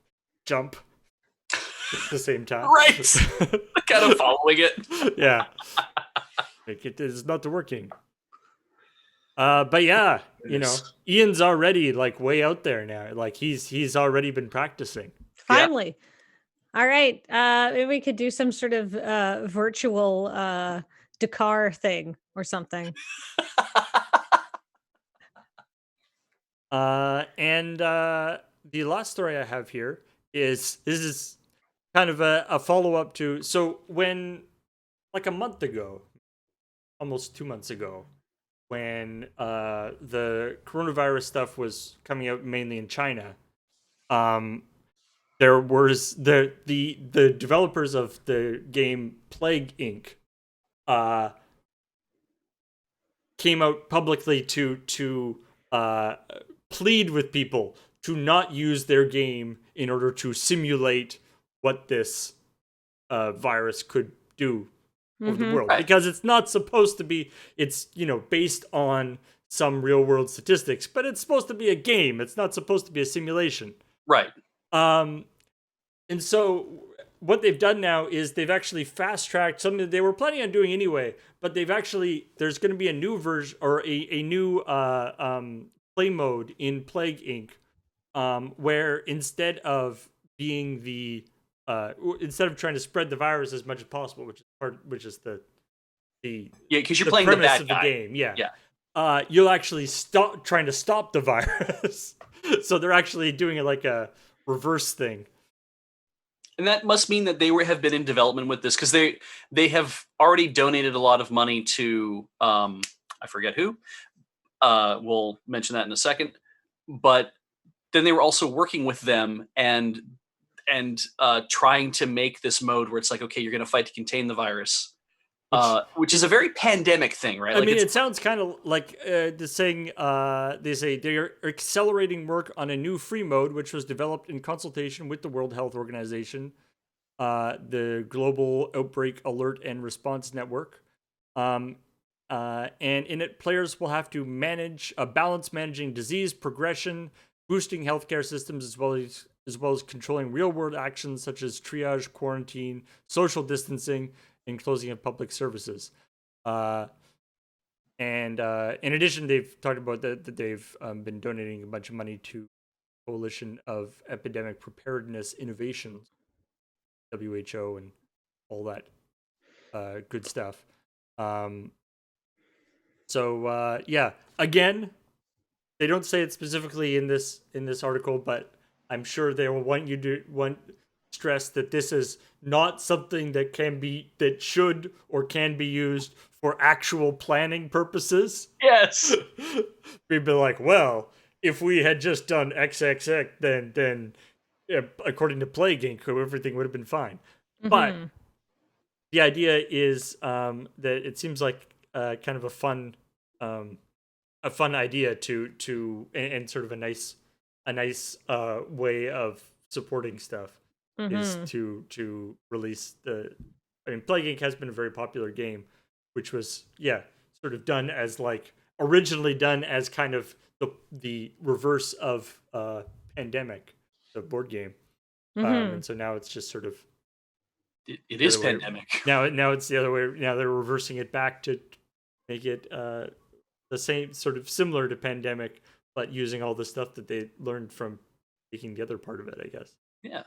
jump at the same time.
Right. Kind of following it.
Yeah. It is not working. But yeah,
Goodness.
Ian's already like way out there now. Like he's already been practicing.
Yeah.
Finally. All right. Maybe we could do some sort of virtual Dakar thing or something.
And the last story I have here is this is kind of a follow up to, so when like a month ago, almost 2 months ago, when the coronavirus stuff was coming out mainly in China, um, there was the developers of the game Plague Inc. Uh, came out publicly to uh, plead with people to not use their game in order to simulate what this virus could do over the world,
Right.
because it's not supposed to be, it's based on some real world statistics, but it's supposed to be a game. It's not supposed to be a simulation.
Right.
um and so what they've done now is they've actually fast tracked something that they were planning on doing anyway, but there's going to be a new version, or a new play mode in Plague Inc. Where being the instead of trying to spread the virus as much as possible, which is the
Yeah, because you're
the
playing the
premise
bad
of the
guy.
game, yeah.
Yeah.
You'll actually stop trying to stop the virus. So they're actually doing it like a reverse thing.
And that must mean that have been in development with this, because they have already donated a lot of money to I forget who. We'll mention that in a second. But then they were also working with them and trying to make this mode where it's like, okay, you're going to fight to contain the virus, which is a very pandemic thing, right?
I
Like
mean, it sounds kind of like the saying. They say they are accelerating work on a new free mode, which was developed in consultation with the World Health Organization, the Global Outbreak Alert and Response Network. And in it, players will have to balance managing disease progression, boosting healthcare systems, as well as controlling real-world actions such as triage, quarantine, social distancing, and closing of public services. And in addition, they've talked about that they've been donating a bunch of money to Coalition of Epidemic Preparedness Innovations, WHO, and all that good stuff. So yeah, again, they don't say it specifically in this article, but I'm sure they will want stress that this is not something that should or can be used for actual planning purposes.
yes.
People be like, well, if we had just done XXX, then according to Plague Inc., everything would have been fine. But
Mhm.
the idea is that it seems like kind of a fun idea and sort of a nice way of supporting stuff is
Mhm.
to release the. I mean, Plague Inc. has been a very popular game, which was sort of done as like originally done as kind of the reverse of Pandemic, the board game,
Mhm.
and so now it's just sort of
It
the
is
other way.
pandemic.
Now it's the other way. Now they're reversing it back to make it the same, sort of similar to Pandemic, but using all the stuff that they learned from making the other part of it, I guess.
Yeah.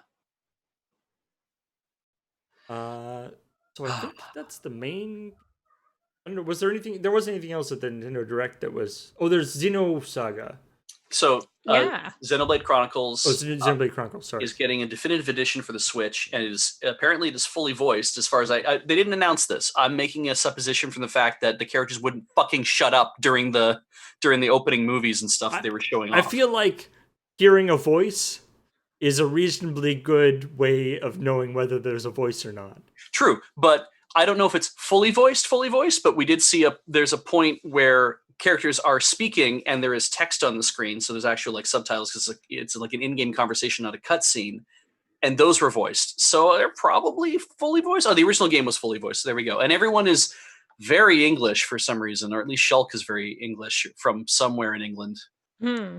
So I think that's the main. I don't know. Was there anything? There wasn't anything else at the Nintendo Direct that was. Oh, there's Xenosaga.
So
Yeah.
Xenoblade
Oh,
Chronicles
Xenoblade Chronicles. Sorry.
is getting a definitive edition for the Switch, and it is fully voiced. As far as they didn't announce this. I'm making a supposition from the fact that the characters wouldn't fucking shut up during the opening movies and stuff that they were showing
I
off.
feel like hearing a voice is a reasonably good way of knowing whether there's a voice or not.
True, but I don't know if it's fully voiced, but we did see there's a point where characters are speaking and there is text on the screen, so there's actual like subtitles because it's like an in-game conversation, not a cutscene, and those were voiced. So they're probably fully voiced. Oh, the original game was fully voiced. So there we go. And everyone is very English for some reason, or at least Shulk is very English from somewhere in England.
Hmm.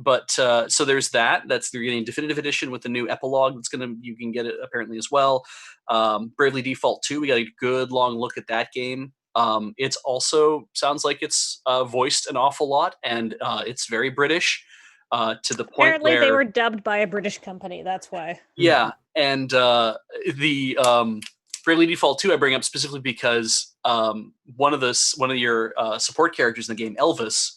But so there's that. They're getting definitive edition with the new epilogue. You can get it apparently as well. Bravely Default 2. We got a good long look at that game. It's also sounds like it's voiced an awful lot, and it's very British to the point
Apparently,
where
they were dubbed by a British company. That's why.
yeah, and the Bravely Default 2 I bring up specifically because one of your support characters in the game, Elvis,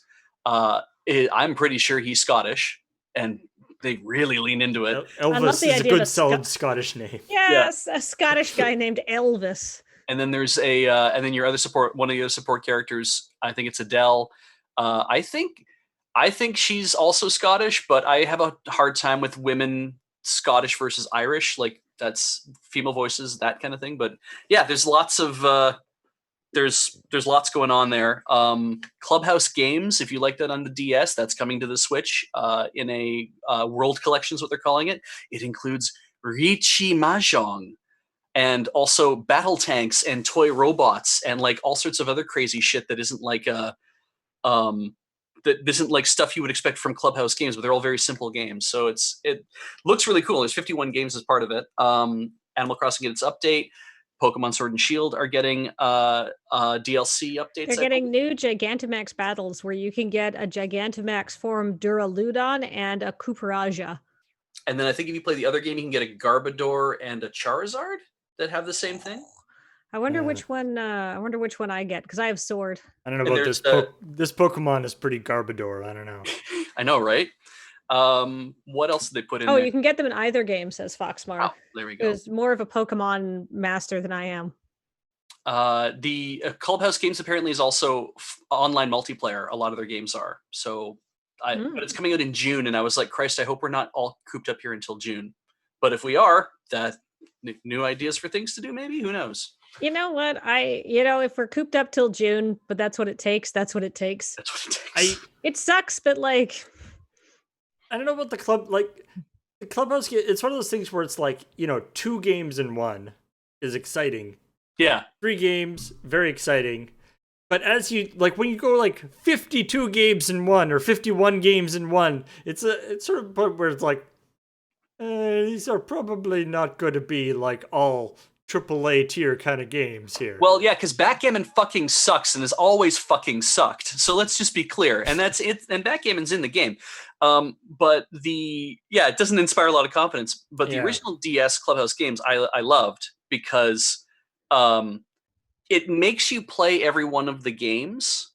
I'm pretty sure he's Scottish, and they really lean into it.
Elvis is a good, solid Scottish name.
Yes, a Scottish guy named Elvis.
And then there's and then your other one of your support characters, I think it's Adele. I think she's also Scottish, but I have a hard time with women Scottish versus Irish, like that's female voices, that kind of thing. But yeah, there's lots of there's lots going on there. Clubhouse Games, if you like that on the DS, that's coming to the Switch in a World Collection is what they're calling it. It includes Riichi Mahjong and also battle tanks and toy robots and like all sorts of other crazy shit that isn't like that isn't like stuff you would expect from Clubhouse Games, but they're all very simple games. So it looks really cool. There's 51 games as part of it. Animal Crossing gets its update. Pokemon Sword and Shield are getting DLC updates.
They're getting new Gigantamax battles where you can get a Gigantamax form Duraludon and a Cooperajah.
And then I think if you play the other game, you can get a Garbodor and a Charizard that have the same thing.
I wonder which one. I wonder which one I get because I have Sword.
I don't know about this. This Pokemon is pretty Garbodor. I don't know.
I know, right? What else did they put in?
Oh,
there?
You can get them in either game, says Foxmar.
Oh, there we go.
Who's more of a Pokemon master than I am.
The Clubhouse Games apparently is also online multiplayer. A lot of their games are. So, but it's coming out in June, and I was like, Christ, I hope we're not all cooped up here until June. But if we are, that new ideas for things to do, maybe, who knows?
You know what? If we're cooped up till June, but that's what it takes. That's what it takes.
That's what it takes.
It sucks, but like,
I don't know about the Clubhouse game. It's one of those things where it's like, 2 games in one is exciting.
Yeah.
3 games, very exciting. But as when you go 52 games in one or 51 games in one, it's sort of a point where it's like, these are probably not going to be all AAA tier kind of games here.
Well, yeah, because backgammon fucking sucks and has always fucking sucked. So let's just be clear. And that's it. And backgammon's in the game. But it doesn't inspire a lot of confidence. But the original DS Clubhouse Games I loved because it makes you play every one of the games.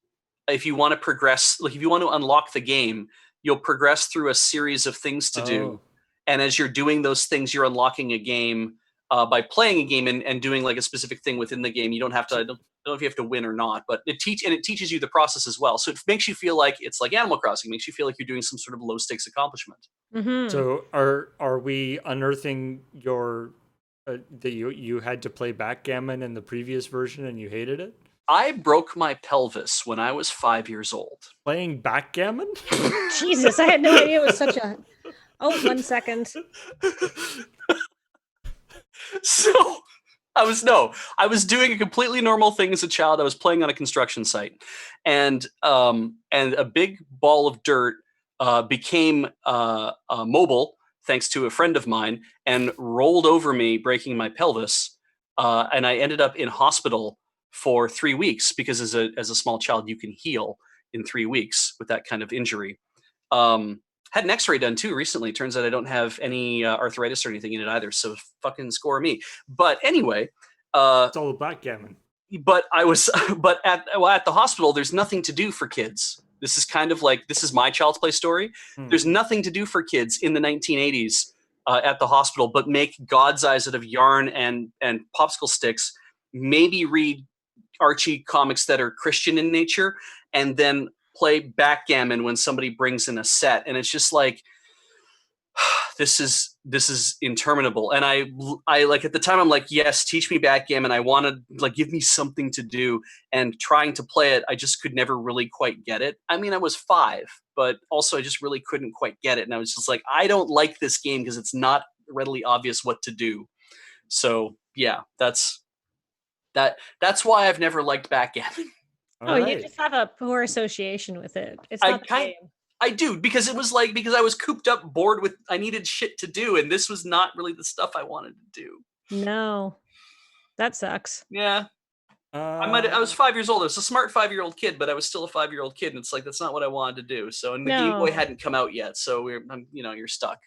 If you want to progress, if you want to unlock the game, you'll progress through a series of things to do. And as you're doing those things, you're unlocking a game. By playing a game and doing a specific thing within the game, you don't have to. I don't know if you have to win or not, but it teaches you the process as well. So it makes you feel like it's like Animal Crossing. It makes you feel like you're doing some sort of low stakes accomplishment.
Mm-hmm.
So are we unearthing your that you had to play backgammon in the previous version and you hated it?
I broke my pelvis when I was 5 years old.
Playing backgammon?
Jesus, I had no idea it was such a. Oh, 1 second.
So I was doing a completely normal thing as a child. I was playing on a construction site, and a big ball of dirt became mobile thanks to a friend of mine and rolled over me, breaking my pelvis. And I ended up in hospital for 3 weeks because as a small child, you can heal in 3 weeks with that kind of injury. Had an x-ray done too recently. Turns out I don't have any arthritis or anything in it either. So fucking score me. But anyway,
it's all backgammon.
But at the hospital, there's nothing to do for kids. This is kind of this is my Child's Play story. There's nothing to do for kids in the 1980s at the hospital, but make God's eyes out of yarn and popsicle sticks, maybe read Archie comics that are Christian in nature, and then play backgammon when somebody brings in a set. And it's just this is interminable. And I at the time I'm like, yes, teach me backgammon. I want to give me something to do. And trying to play it, I just could never really quite get it. I mean, I was 5, but also I just really couldn't quite get it. And I was just like, I don't like this game because it's not readily obvious what to do. So yeah, that's why I've never liked backgammon.
You just have a poor association with it. It's not the game.
I do, because it was because I was cooped up, bored with, I needed shit to do, and this was not really the stuff I wanted to do.
No, that sucks.
Yeah. I was 5 years old. I was a smart 5-year-old kid, but I was still a 5-year-old kid, and it's like that's not what I wanted to do. So, and the Game Boy
No.
hadn't come out yet, so you're stuck.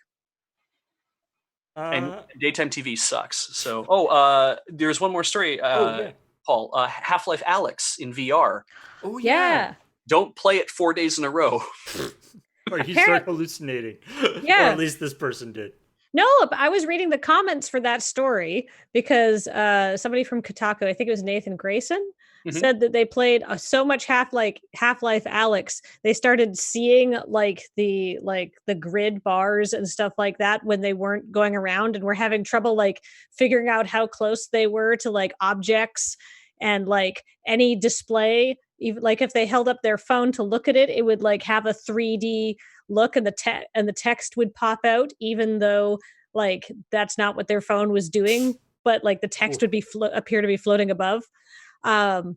And
uh,
daytime TV sucks. So, there's one more story,
yeah.
Paul. Half-Life Alyx in VR.
Oh
Yeah.
Don't play it 4 days in a row.
Or you start hallucinating.
Yeah.
Or at least this person did.
No, I was reading the comments for that story because somebody from Kotaku, I think it was Nathan Grayson, said that they played so much Half-Life Alyx, they started seeing like the grid bars and stuff like that when they weren't going around, and were having trouble like figuring out how close they were to like objects and like any display. Even like if they held up their phone to look at it, it would like have a 3D look, and the text would pop out, even though like that's not what their phone was doing, but like the text would be appear to be floating above. And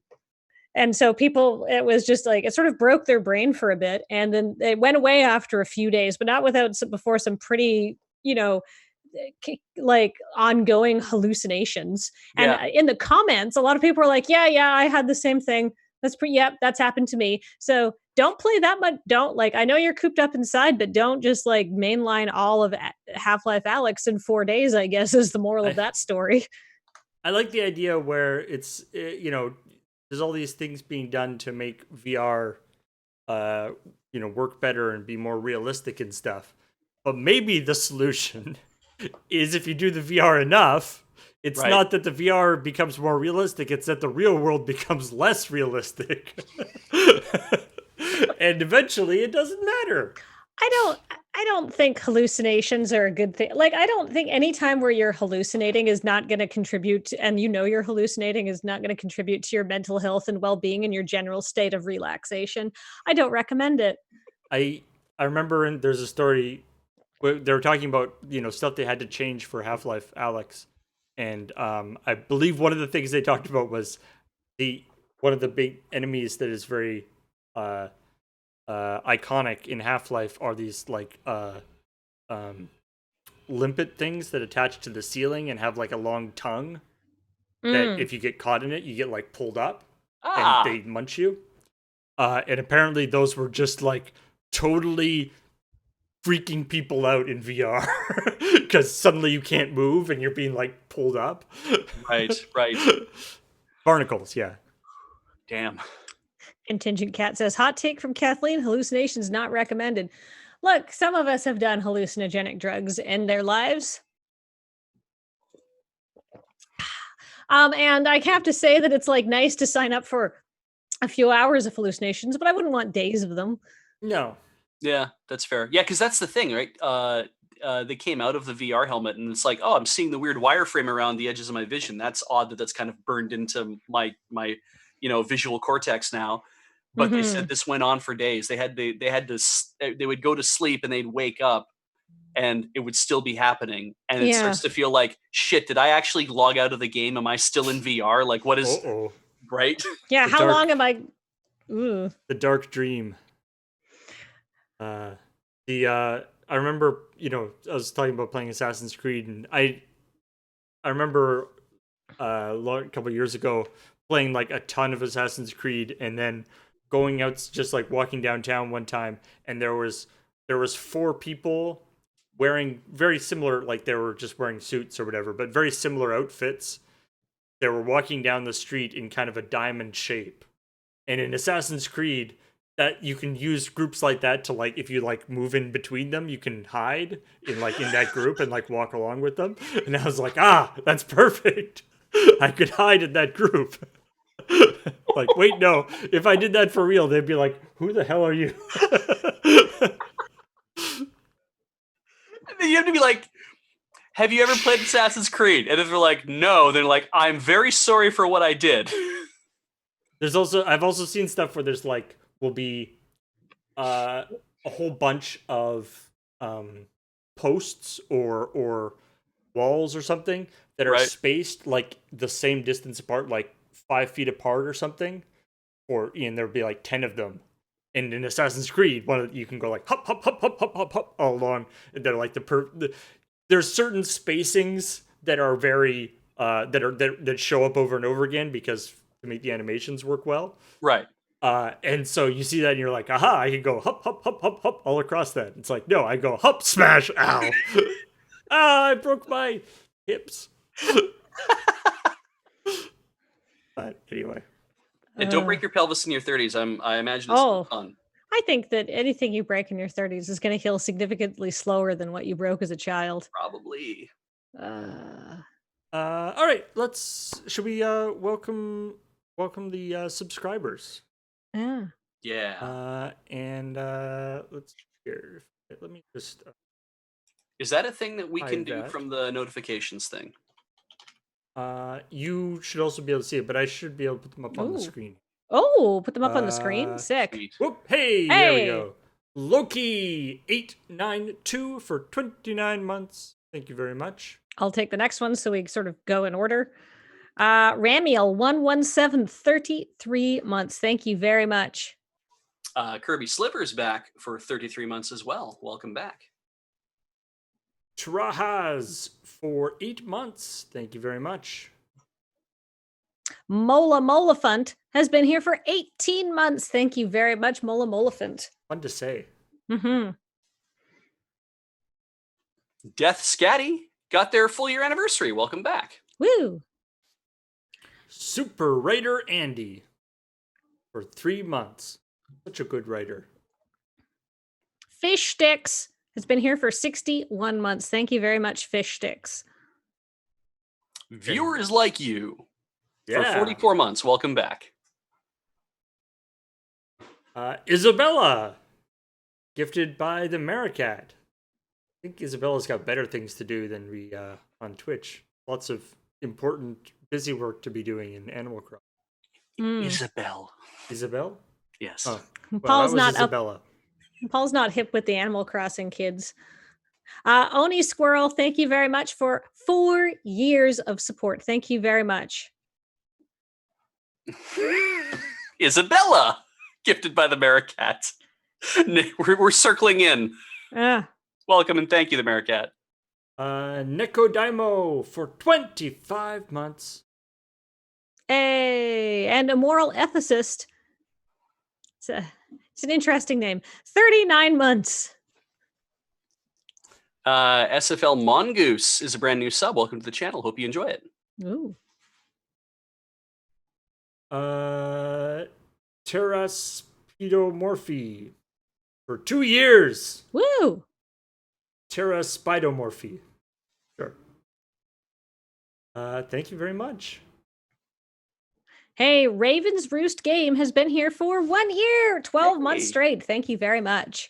so people, it was just like it sort of broke their brain for a bit, and then it went away after a few days, but not without before some pretty, like ongoing hallucinations. And in the comments, a lot of people were like, yeah, I had the same thing. Yep, that's happened to me. So don't play that much. Don't, like, I know you're cooped up inside, but don't just like mainline all of Half-Life Alyx in 4 days, I guess, is the moral of that story.
I like the idea where it's, there's all these things being done to make VR, work better and be more realistic and stuff. But maybe the solution is if you do the VR enough, it's not that the VR becomes more realistic, it's that the real world becomes less realistic. And eventually it doesn't matter.
I don't think hallucinations are a good thing. Like, I don't think any time where you're hallucinating is not going to contribute, and you're hallucinating is not going to contribute to your mental health and well-being and your general state of relaxation. I don't recommend it.
I remember there's a story where they were talking about, stuff they had to change for Half-Life Alyx. And I believe one of the things they talked about was one of the big enemies that is very iconic in Half-Life are these like limpet things that attach to the ceiling and have like a long tongue that if you get caught in it, you get like pulled up and they munch you. And apparently those were just like totally freaking people out in VR because suddenly you can't move and you're being like pulled up.
Right.
Barnacles, yeah.
Damn.
Contingent Cat says, hot take from Kathleen, hallucinations not recommended. Look, some of us have done hallucinogenic drugs in their lives. And I have to say that it's like nice to sign up for a few hours of hallucinations, but I wouldn't want days of them.
No.
Yeah, that's fair. Yeah, because that's the thing, right? They came out of the VR helmet, and it's like, oh, I'm seeing the weird wireframe around the edges of my vision. That's odd that's kind of burned into my visual cortex now. But they said this went on for days. They would go to sleep and they'd wake up and it would still be happening. And it starts to feel like, shit, did I actually log out of the game? Am I still in VR? Like, what is, right?
Yeah, how long am I? Ooh.
The dark dream. I remember, I was talking about playing Assassin's Creed, and I remember a couple of years ago playing like a ton of Assassin's Creed, and then going out, just like walking downtown one time, and there was 4 people wearing very similar, like they were just wearing suits or whatever, but very similar outfits. They were walking down the street in kind of a diamond shape. And in Assassin's Creed, that you can use groups like that to, like, if you like move in between them, you can hide in that group and like walk along with them. And I was like, that's perfect. I could hide in that group. Like, wait, no. If I did that for real, they'd be like, who the hell are you?
You have to be like, have you ever played Assassin's Creed? And if they're like, no, they're like, I'm very sorry for what I did.
I've also seen stuff where there's like, will be a whole bunch of posts or walls or something that are spaced like the same distance apart, like 5 feet apart or something, there'll be like 10 of them. And in Assassin's Creed, you can go like hop hop hop hop hop hop hop all along. And they're like there's certain spacings that are very that show up over and over again because to make the animations work well.
Right.
And so you see that and you're like, aha, I can go hop, hop, hop, hop, hop all across that. It's like, no, I go hop, smash, ow. I broke my hips. But anyway.
And don't break your pelvis in your 30s. I imagine it's fun.
I think that anything you break in your 30s is going to heal significantly slower than what you broke as a child.
Probably.
All right, should we welcome the subscribers?
Yeah.
Yeah.
And let's here. Let me just
Is that a thing that we can do
that.
from the notifications thing?
You should also be able to see it, but I should be able to put them up on the screen.
Oh, put them up on the screen? Sick.
Sweet.
Whoop, hey, there we go. Loki 892 for 29 months. Thank you very much.
I'll take the next one so we sort of go in order. Ramiel 117 33 months. Thank you very much.
Kirby Slivers back for 33 months as well. Welcome back.
Trahaz for 8 months. Thank you very much.
Mola Molifant has been here for 18 months. Thank you very much, Mola Molifant.
Fun to say.
Mm-hmm.
Death Scatty got their full year anniversary. Welcome back.
Woo!
Super Writer Andy for 3 months. Such a good writer.
Fish Sticks has been here for 61 months. Thank you very much, Fish Sticks.
Viewers like you for
Yeah.
44 months. Welcome back.
Isabella, gifted by the Maricat. I think Isabella's got better things to do than we on Twitch. Lots of important, busy work to be doing in Animal Crossing. Isabel?
Yes.
Oh, well,
Paul's not
Isabella.
Paul's not hip with the Animal Crossing kids. Oni Squirrel, thank you very much for 4 years of support. Thank you very much.
Isabella, gifted by the Maricat. We're circling in. Welcome and thank you, the Maricat.
Nekodaimo for 25 months.
Hey, and Immoral Ethicist. It's an interesting name. 39 months.
SFL Mongoose is a brand new sub. Welcome to the channel. Hope you enjoy it.
Ooh.
Terraspidomorphy for 2 years.
Woo!
Terraspidomorphy. Sure. Thank you very much.
Hey, Raven's Roost Game has been here for 1 year, 12 months straight. Thank you very much.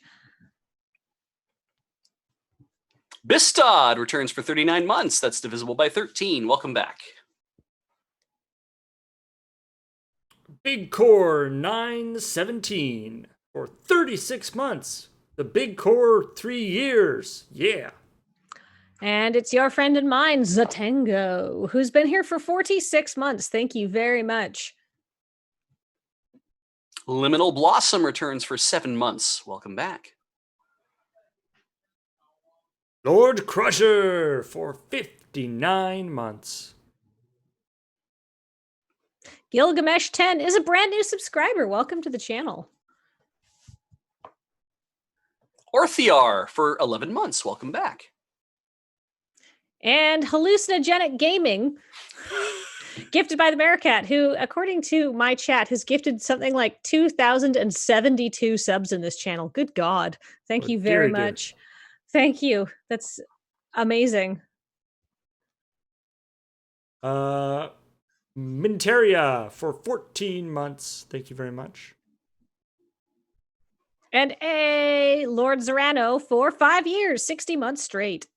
Bistod returns for 39 months. That's divisible by 13. Welcome back.
Big Core 917 for 36 months. The Big Core 3 years. Yeah.
And it's your friend and mine, Zatango, who's been here for 46 months. Thank you very much.
Liminal Blossom returns for 7 months. Welcome back.
Lord Crusher for 59 months.
Gilgamesh 10 is a brand new subscriber. Welcome to the channel.
Orthiar for 11 months. Welcome back.
And Hallucinogenic Gaming, gifted by the Maricat, who, according to my chat, has gifted something like 2,072 subs in this channel. Good God. Thank you very much. Thank you. That's amazing.
Minteria for 14 months. Thank you very much.
And a Lord Zorano for 5 years, 60 months straight.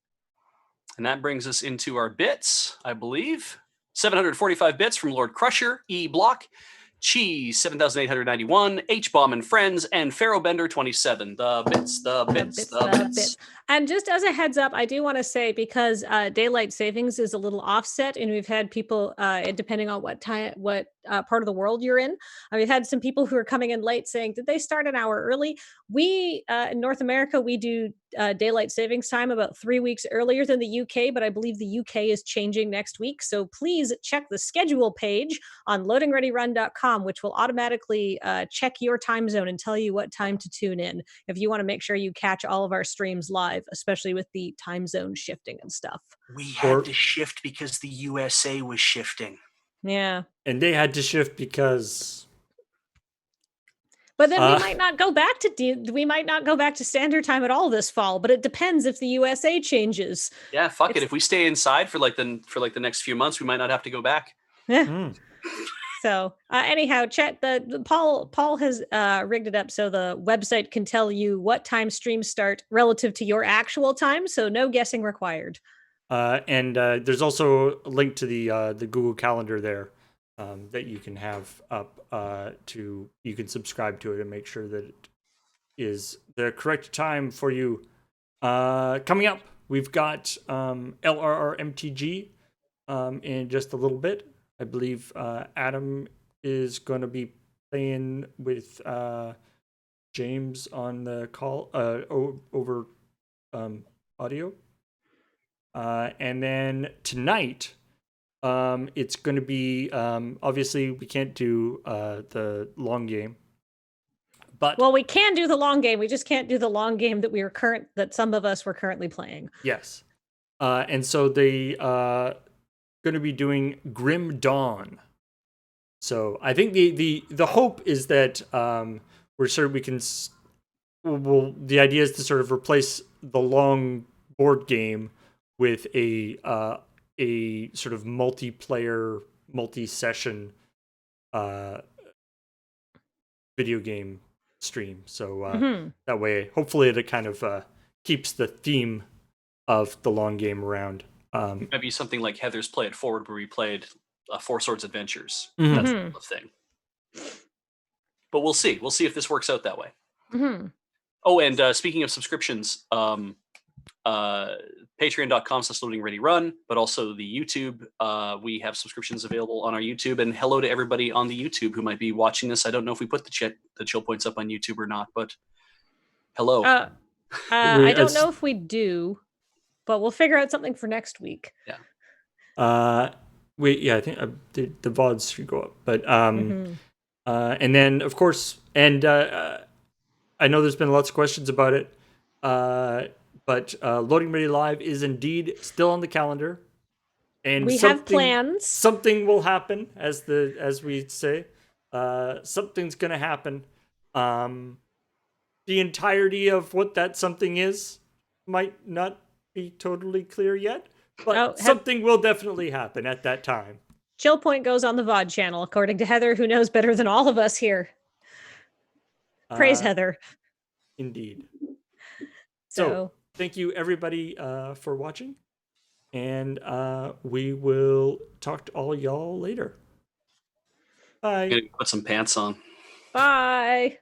And that brings us into our bits, I believe. 745 bits from Lord Crusher, E Block, Cheese 7891, H Bomb and Friends, and Pharaoh Bender 27. The bits.
And just as a heads up, I do want to say, because daylight savings is a little offset, and we've had people, depending on what time, what part of the world you're in, we've had some people who are coming in late saying, "Did they start an hour early?" We in North America, we do daylight savings time about 3 weeks earlier than the UK, but I believe the UK is changing next week. So please check the schedule page on loadingreadyrun.com, which will automatically check your time zone and tell you what time to tune in if you want to make sure you catch all of our streams live, especially with the time zone shifting and stuff.
We had to shift because the USA was shifting.
Yeah.
And they had to shift because...
But then we might not go back to standard time at all this fall, but it depends if the USA changes.
Yeah, fuck it. If we stay inside for like the next few months, we might not have to go back.
Yeah. So anyhow, chat the Paul has rigged it up so the website can tell you what time streams start relative to your actual time, so no guessing required.
And there's also a link to the Google Calendar there that you can have up you can subscribe to it and make sure that it is the correct time for you. Coming up, we've got LRRMTG in just a little bit. I believe Adam is going to be playing with James on the call over audio. And then tonight, it's going to be obviously we can't do the long game, but
we can do the long game. We just can't do the long game that some of us were currently playing.
Yes, and so they going to be doing Grim Dawn. So I think the hope is that we're sure we can. Well, the idea is to sort of replace the long board game with a sort of multiplayer, multi-session video game stream. So that way, hopefully, it kind of keeps the theme of the long game around.
Maybe something like Heather's Play It Forward, where we played Four Swords Adventures.
Mm-hmm.
That's the type of thing. But we'll see. We'll see if this works out that way.
Mm-hmm.
Oh, and speaking of subscriptions, patreon.com/loadingreadyrun, but also the YouTube. We have subscriptions available on our YouTube. And hello to everybody on the YouTube who might be watching this. I don't know if we put the chill points up on YouTube or not, but hello.
I don't know if we do, but we'll figure out something for next week.
Yeah.
I think the VODs should go up, but and then of course, and I know there's been lots of questions about it, but Loading Ready Live is indeed still on the calendar, and
we have plans.
Something will happen, as we say. Something's going to happen. The entirety of what that something is might not be totally clear yet, but something will definitely happen at that time.
ChillPoint goes on the VOD channel, according to Heather, who knows better than all of us here. Praise Heather.
Indeed. So thank you, everybody, for watching, and we will talk to all y'all later. Bye.
I'm gonna put some pants on.
Bye.